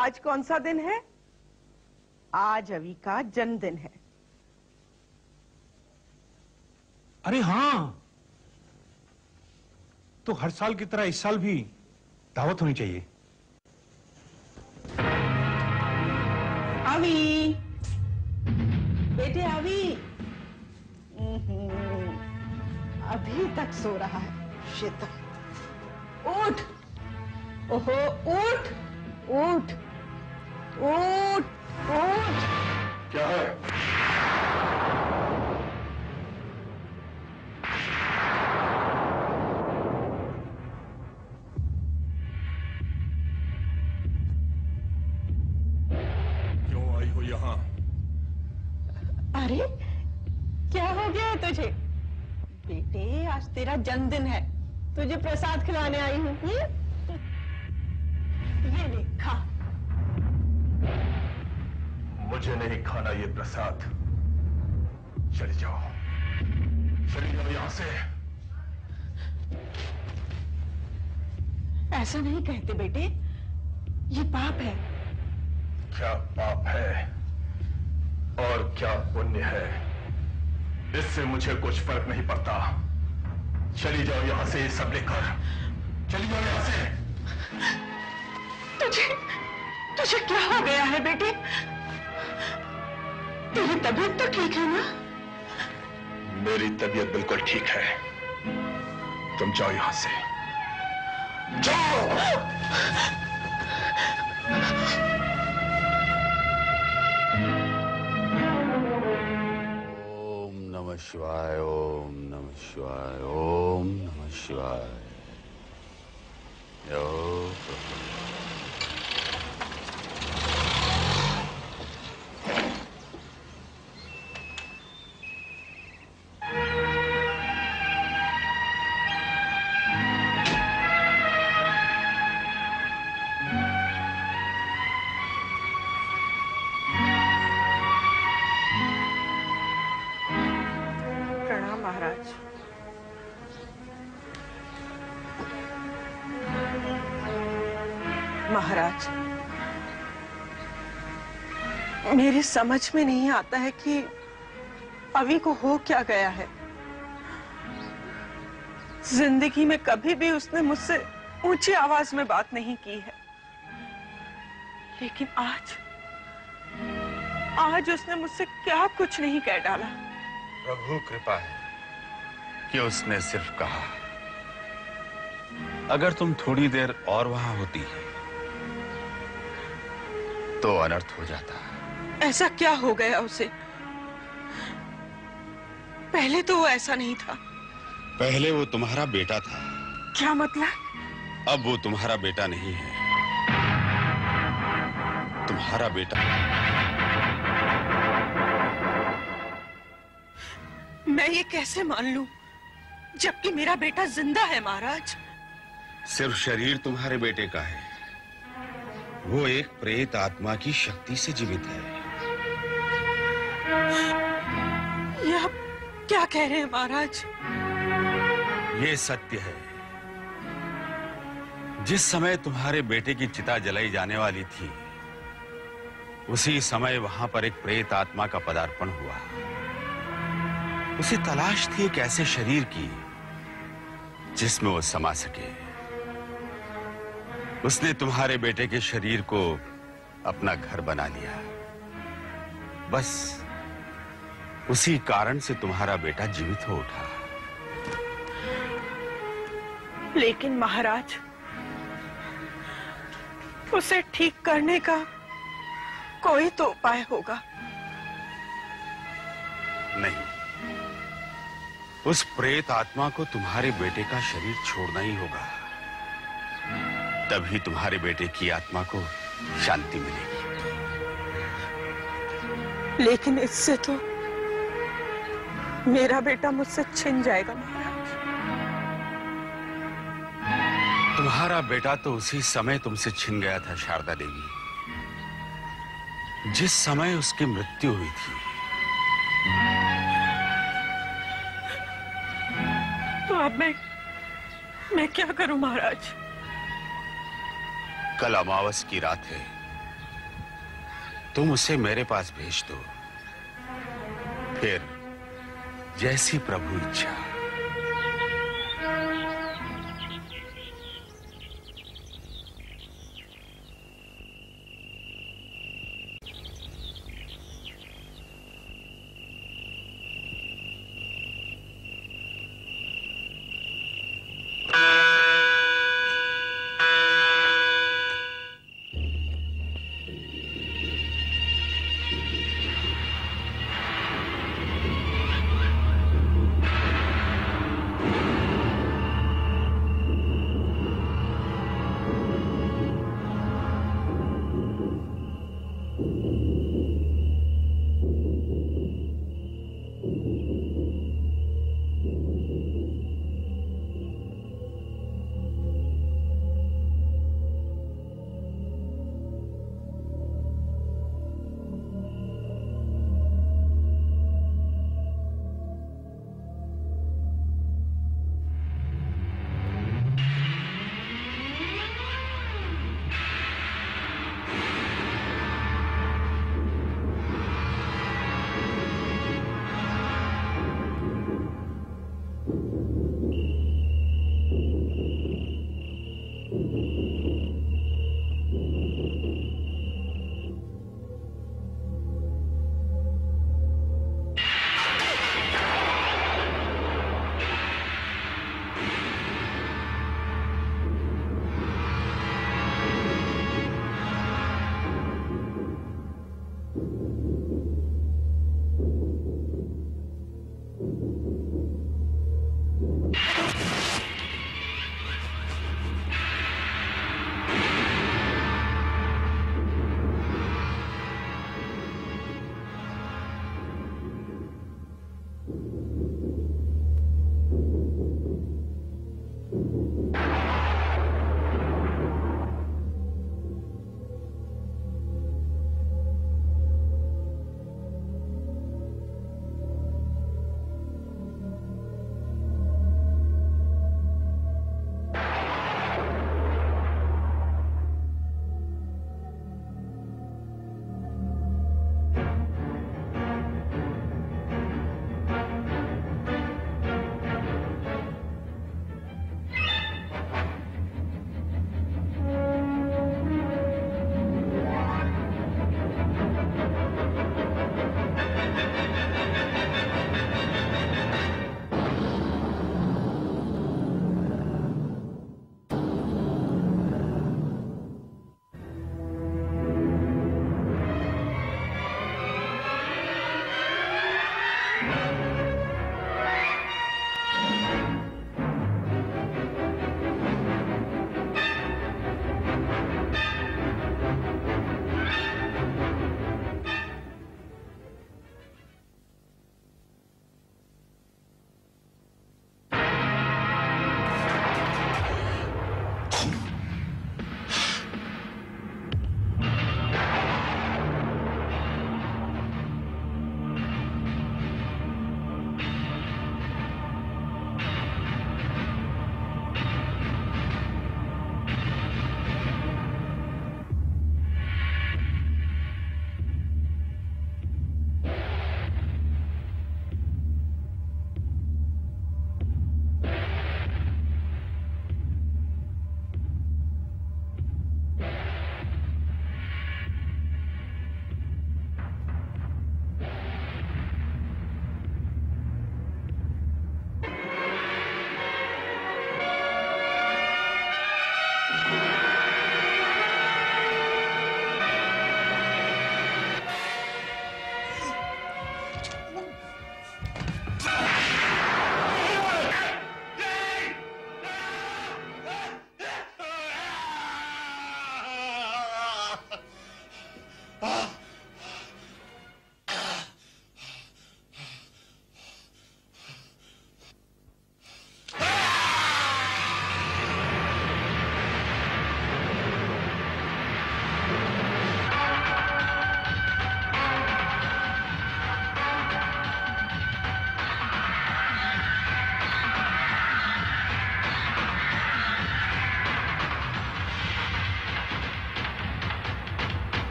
आज कौन सा दिन है? आज अवी का जन्मदिन है। अरे हाँ, तो हर साल की तरह इस साल भी दावत होनी चाहिए। अवी, बेटे अवी, अभी तक सो रहा है शैतान। उठ, ओहो उठ, उठ, उठ, उठ। क्या है? क्यों आई हो यहाँ? अरे क्या हो गया है तुझे? बेटे आज तेरा जन्मदिन है, तुझे प्रसाद खिलाने आई हूँ। ये ले खा। मुझे नहीं खाना ये प्रसाद। चली जाओ, चली जाओ यहां से। ऐसा नहीं कहते बेटे, ये पाप है। क्या पाप है और क्या पुण्य है, इससे मुझे कुछ फर्क नहीं पड़ता। चली जाओ यहां से, सब लेकर चली जाओ यहां से। तुझे क्या हो गया है बेटे? तेरी तबीयत तो ठीक है ना? मेरी तबीयत बिल्कुल ठीक है। तुम जाओ यहां से, जाओ। ओम नमः शिवाय, ओम नमः शिवाय, ओम नमः शिवाय। प्रणाम महाराज। महाराज, मेरी समझ में नहीं आता है कि अवी को हो क्या गया है। जिंदगी में कभी भी उसने मुझसे ऊंची आवाज में बात नहीं की है, लेकिन आज उसने मुझसे क्या कुछ नहीं कह डाला। प्रभु कृपा है कि उसने सिर्फ कहा, अगर तुम थोड़ी देर और वहां होती तो अनर्थ हो जाता। ऐसा क्या हो गया उसे? पहले तो वो ऐसा नहीं था। पहले वो तुम्हारा बेटा था। क्या मतलब? अब वो तुम्हारा बेटा नहीं है। तुम्हारा बेटा। मैं ये कैसे मान लूं, जबकि मेरा बेटा जिंदा है महाराज? सिर्फ शरीर तुम्हारे बेटे का है, वो एक प्रेत आत्मा की शक्ति से जीवित है। ये आप क्या कह रहे हैं महाराज? ये सत्य है। जिस समय तुम्हारे बेटे की चिता जलाई जाने वाली थी, उसी समय वहां पर एक प्रेत आत्मा का पदार्पण हुआ। उसे तलाश थी एक ऐसे शरीर की जिसमें वो समा सके। उसने तुम्हारे बेटे के शरीर को अपना घर बना लिया। बस उसी कारण से तुम्हारा बेटा जीवित हो उठा। लेकिन महाराज, उसे ठीक करने का कोई तो उपाय होगा। नहीं, उस प्रेत आत्मा को तुम्हारे बेटे का शरीर छोड़ना ही होगा, तभी तुम्हारे बेटे की आत्मा को शांति मिलेगी। लेकिन इससे तो मेरा बेटा मुझसे छिन जाएगा महाराज। तुम्हारा बेटा तो उसी समय तुमसे छिन गया था शारदा देवी, जिस समय उसकी मृत्यु हुई थी। तो अब मैं क्या करूं महाराज? कल अमावस की रात है, तुम उसे मेरे पास भेज दो। फिर जैसी प्रभु इच्छा।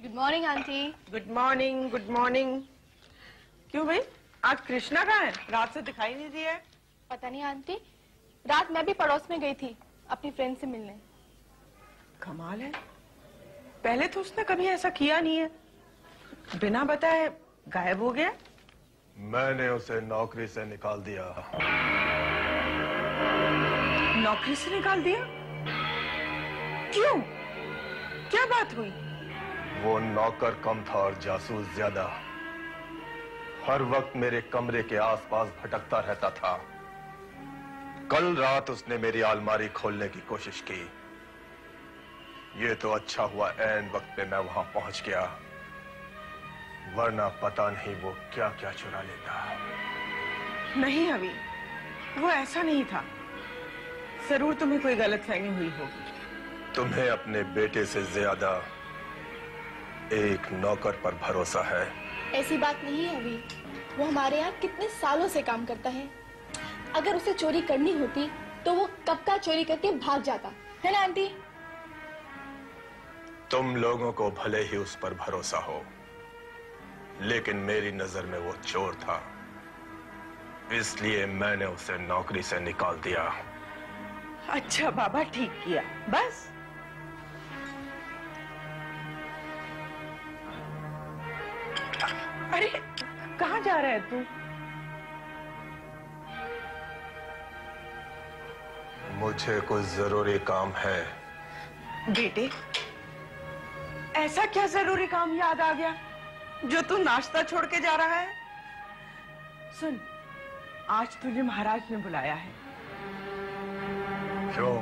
Good morning aunty. Good morning, good morning. क्यों भाई, आज कृष्णा कहाँ है? रात से दिखाई नहीं दिया है। पता नहीं आंटी, रात मैं भी पड़ोस में गई थी अपनी फ्रेंड से मिलने। कमाल है, पहले तो उसने कभी ऐसा किया नहीं है। बिना बताए गायब हो गया। मैंने उसे नौकरी से निकाल दिया। नौकरी से निकाल दिया? क्यों? क्या बात हुई? वो नौकर कम था और जासूस ज्यादा। हर वक्त मेरे कमरे के आसपास भटकता रहता था। कल रात उसने मेरी अलमारी खोलने की कोशिश की। ये तो अच्छा हुआ ऐन वक्त पे मैं वहां पहुंच गया, वरना पता नहीं वो क्या क्या चुरा लेता। नहीं अभी, वो ऐसा नहीं था। जरूर तुम्हें कोई गलतफहमी हुई होगी। तुम्हें अपने बेटे से ज्यादा एक नौकर पर भरोसा है। ऐसी बात नहीं है अभी, वो हमारे यहाँ कितने सालों से काम करता है। अगर उसे चोरी करनी होती तो वो कब का चोरी करके भाग जाता, है ना आंटी? तुम लोगों को भले ही उस पर भरोसा हो, लेकिन मेरी नजर में वो चोर था, इसलिए मैंने उसे नौकरी से निकाल दिया। अच्छा बाबा, ठीक किया। बस अरे कहाँ जा रहा है तू? मुझे कुछ जरूरी काम है। बेटे, ऐसा क्या जरूरी काम याद आ गया जो तू नाश्ता छोड़ के जा रहा है? सुन, आज तुझे महाराज ने बुलाया है। क्यों?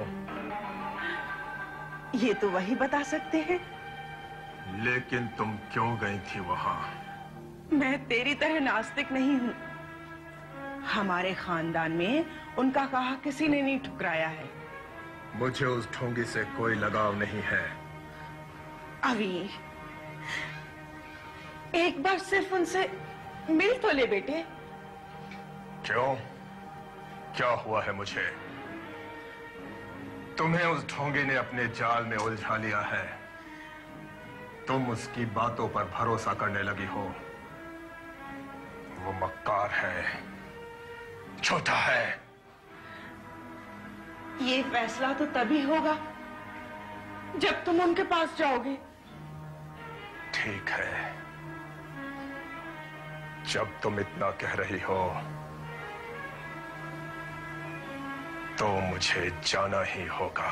ये तो वही बता सकते हैं। लेकिन तुम क्यों गई थी वहां? मैं तेरी तरह नास्तिक नहीं हूं। हमारे खानदान में उनका कहा किसी ने नहीं ठुकराया है। मुझे उस ढोंगी से कोई लगाव नहीं है। अभी एक बार सिर्फ उनसे मिल तो ले बेटे। क्यों? क्या हुआ है मुझे? तुम्हें उस ढोंगी ने अपने जाल में उलझा लिया है। तुम उसकी बातों पर भरोसा करने लगी हो। वो मक्कार है, छोटा है। ये फैसला तो तभी होगा जब तुम उनके पास जाओगे। ठीक है, जब तुम इतना कह रही हो तो मुझे जाना ही होगा।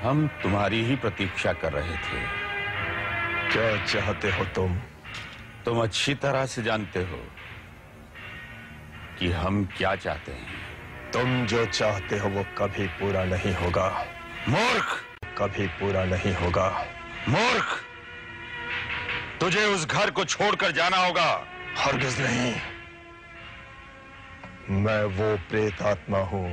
हम तुम्हारी ही प्रतीक्षा कर रहे थे। क्या चाहते हो तुम? तुम अच्छी तरह से जानते हो कि हम क्या चाहते हैं। तुम जो चाहते हो वो कभी पूरा नहीं होगा। मूर्ख! कभी पूरा नहीं होगा। मूर्ख! तुझे उस घर को छोड़कर जाना होगा। हरगिज नहीं। मैं वो प्रेत आत्मा हूं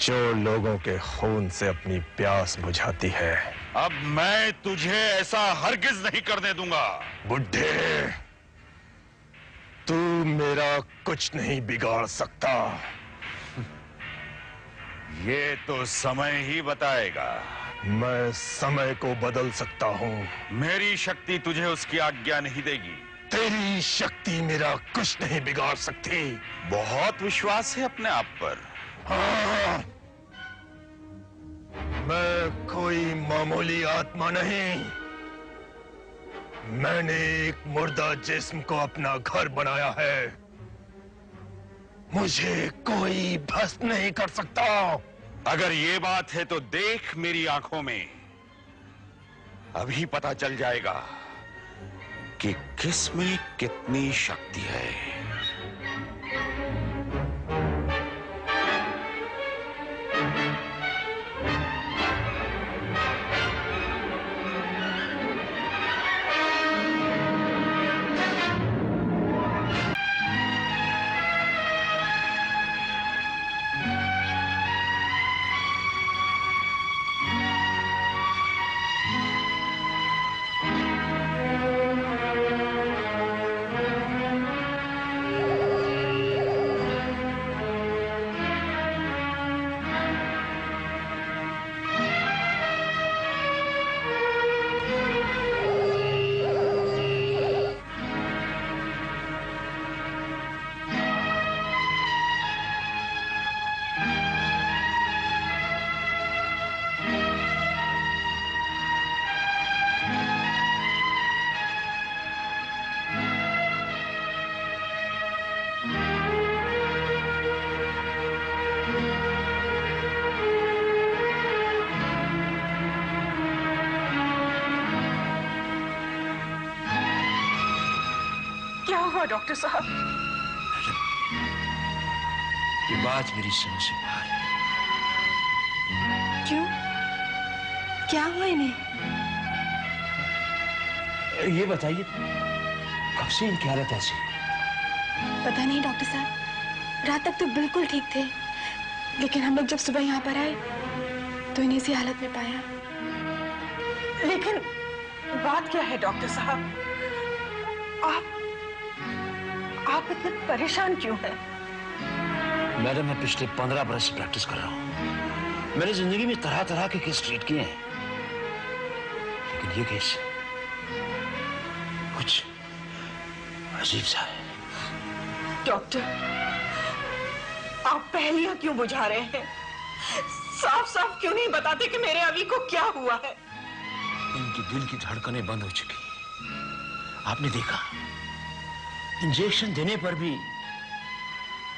जो लोगों के खून से अपनी प्यास बुझाती है। अब मैं तुझे ऐसा हरगिज नहीं करने दूंगा। बुड्ढे, तू मेरा कुछ नहीं बिगाड़ सकता। ये तो समय ही बताएगा। मैं समय को बदल सकता हूं। मेरी शक्ति तुझे उसकी आज्ञा नहीं देगी। तेरी शक्ति मेरा कुछ नहीं बिगाड़ सकती। बहुत विश्वास है अपने आप पर। हाँ, मैं कोई मामूली आत्मा नहीं। मैंने एक मुर्दा जिस्म को अपना घर बनाया है। मुझे कोई भस्म नहीं कर सकता। अगर ये बात है तो देख मेरी आंखों में अभी पता चल जाएगा कि किस में कितनी शक्ति है। डॉक्टर साहब, ये बात मेरी समझ से बाहर है। क्यों? क्या हुआ इन्हें? ये बताइए, कब से इनकी हालत ऐसी? पता नहीं डॉक्टर साहब, रात तक तो बिल्कुल ठीक थे, लेकिन हम लोग जब सुबह यहाँ पर आए तो इन्हें इसी हालत में पाया। लेकिन बात क्या है डॉक्टर साहब? आप इतने परेशान क्यों हैं? मैडम, मैं पिछले 15 बरस से प्रैक्टिस कर रहा हूँ। मैंने जिंदगी में तरह तरह के केस ट्रीट किए हैं, लेकिन ये केस कुछ अजीब सा है। डॉक्टर, आप पहेलियां क्यों बुझा रहे हैं? साफ साफ क्यों नहीं बताते कि मेरे अभी को क्या हुआ है? इनकी दिल की धड़कनें बंद हो चुकी। आपने देखा, इंजेक्शन देने पर भी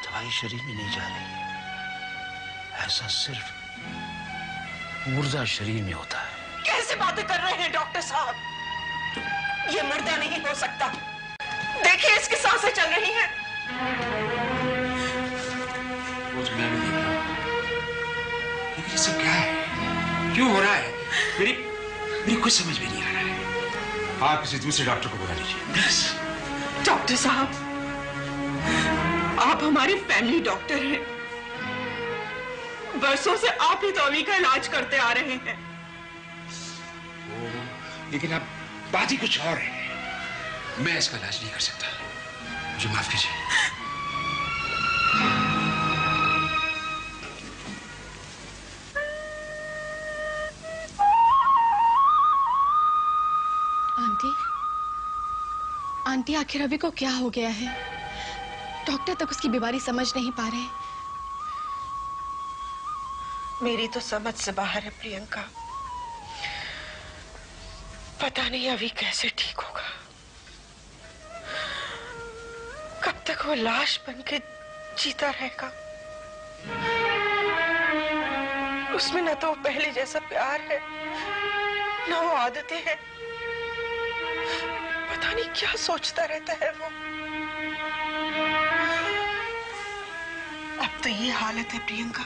दवाई शरीर में नहीं जा रही है। ऐसा सिर्फ मुर्दा शरीर में होता है। कैसे बातें कर रहे हैं डॉक्टर साहब? ये मुर्दा नहीं हो सकता। देखिए, इसकी सांसें चल रही हैं। वो तो मैं भी देख रहा हूं, लेकिन ये सब क्या है? क्यों हो रहा है? मेरी कुछ समझ में नहीं आ रहा है। आप किसी दूसरे डॉक्टर को बुला लीजिए। बस डॉक्टर साहब, आप हमारे फैमिली डॉक्टर हैं। बरसों से आप ही तो अभी का इलाज करते आ रहे हैं। लेकिन अब बात ही कुछ और है। मैं इसका इलाज नहीं कर सकता, मुझे माफ कीजिए। आंटी, आखिर अभी को क्या हो गया है? डॉक्टर तक उसकी बीमारी समझ नहीं पा रहे। मेरी तो समझ से बाहर है प्रियंका। पता नहीं अभी कैसे ठीक होगा। कब तक वो लाश बनके जीता रहेगा? उसमें न तो पहले जैसा प्यार है, न वो आदतें हैं। पता नहीं क्या सोचता रहता है वो। अब तो ये हालत है प्रियंका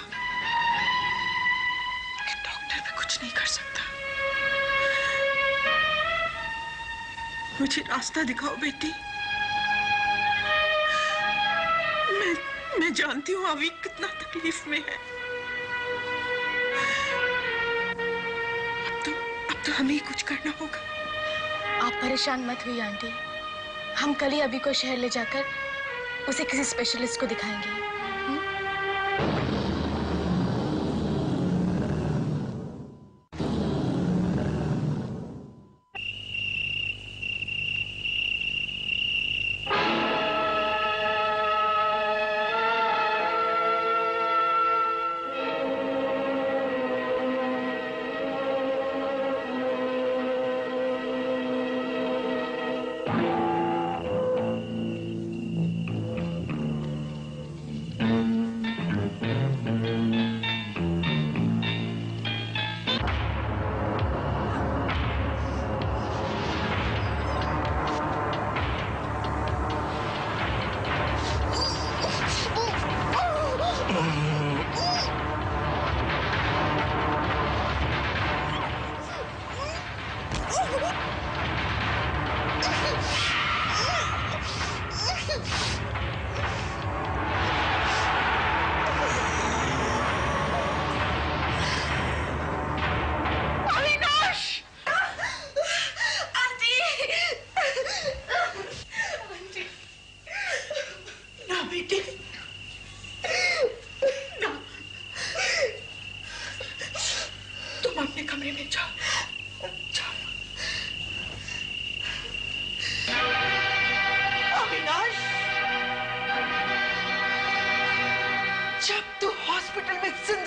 कि डॉक्टर भी कुछ नहीं कर सकता। मुझे रास्ता दिखाओ बेटी। मैं जानती हूँ अभी कितना तकलीफ में है। अब तो हमें ही कुछ करना होगा। आप परेशान मत हुई आंटी, हम कल ही अभी को शहर ले जाकर उसे किसी स्पेशलिस्ट को दिखाएंगे।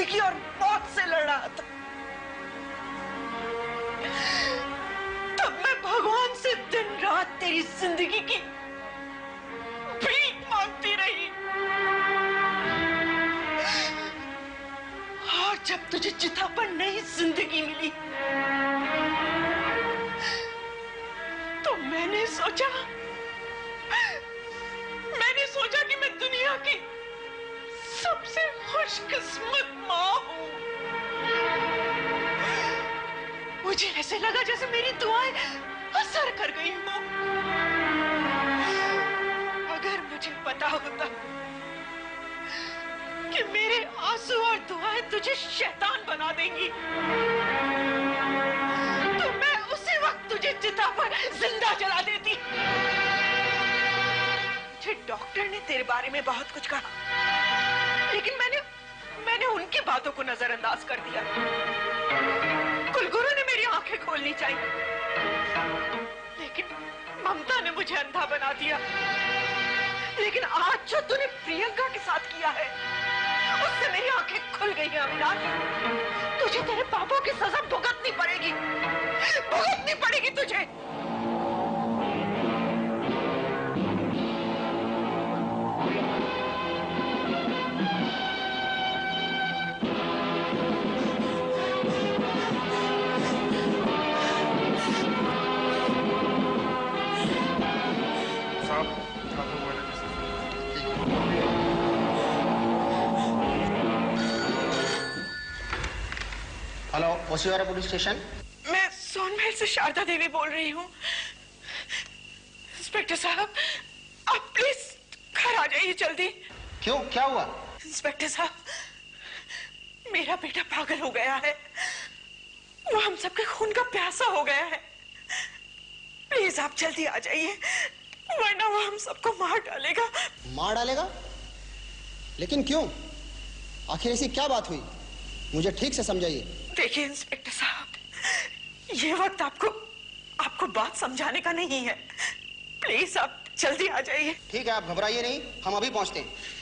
जिंदगी और मौत से लड़ रहा था। तब मैं भगवान से दिन रात तेरी जिंदगी की भीख मांगती रही। और जब तुझे चिता पर नई जिंदगी मिली तो मैंने सोचा कि मैं दुनिया की सबसे खुशकिस्मत मां हूं। मुझे ऐसे लगा जैसे मेरी दुआएं असर कर गई हों। अगर मुझे पता होता कि मेरे आंसू और दुआएं तुझे शैतान बना देंगी तो मैं उसी वक्त तुझे चिता पर जिंदा जला देती। मुझे डॉक्टर ने तेरे बारे में बहुत कुछ कहा, लेकिन मैंने उनकी बातों को नजरअंदाज कर दिया। कुलगुरु ने मेरी आंखें खोलनी चाहिए, लेकिन ममता ने मुझे अंधा बना दिया। लेकिन आज जो तूने प्रियंका के साथ किया है उससे मेरी आंखें खुल गई हैं अविनाश। तुझे तेरे पापों की सजा भुगतनी पड़ेगी तुझे। Hello, Oshiwara police station. मैं सोनमहल से शारदा देवी बोल रही हूँ। इंस्पेक्टर साहब, आप प्लीज घर आ जाइए जल्दी। क्यों, क्या हुआ? इंस्पेक्टर साहब, मेरा बेटा पागल हो गया है। वो हम सबके खून का प्यासा हो गया है। प्लीज आप जल्दी आ जाइए, वरना वो हम सबको मार डालेगा। मार डालेगा? लेकिन क्यों? आखिर ऐसी क्या बात हुई? मुझे ठीक से समझाइए। देखिए इंस्पेक्टर साहब, ये वक्त आपको बात समझाने का नहीं है। प्लीज आप जल्दी आ जाइए। ठीक है, आप घबराइए नहीं, हम अभी पहुंचते हैं।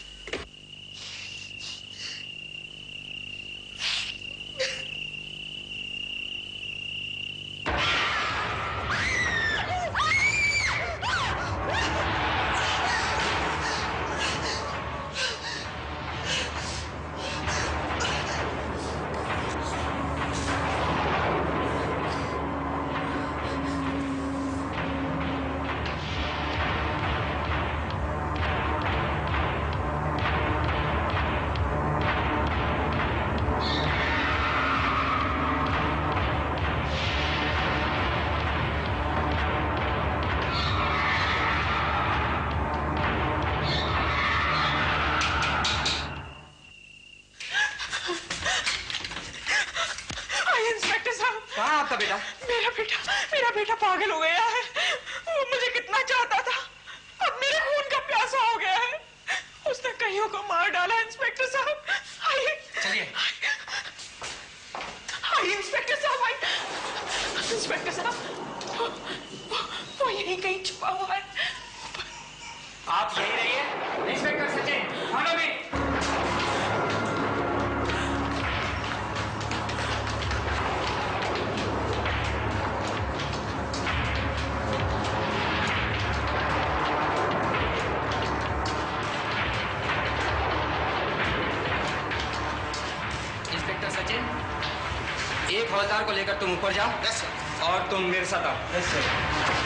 मेरा बेटा पागल हो गया है। वो मुझे कितना चाहता था, अब मेरे खून का प्यासा हो गया है। उसने कईयों को मार डाला। इंस्पेक्टर साहब आइए। चलिए। आइए इंस्पेक्टर साहब, आइए। इंस्पेक्टर साहब, वो यहीं कहीं छुपा हुआ है। आप यहीं रहिए। Inspector Sachin, follow me. एक हवलदार को लेकर तुम ऊपर जाओ। Yes sir. और तुम मेरे साथ आओ। Yes sir.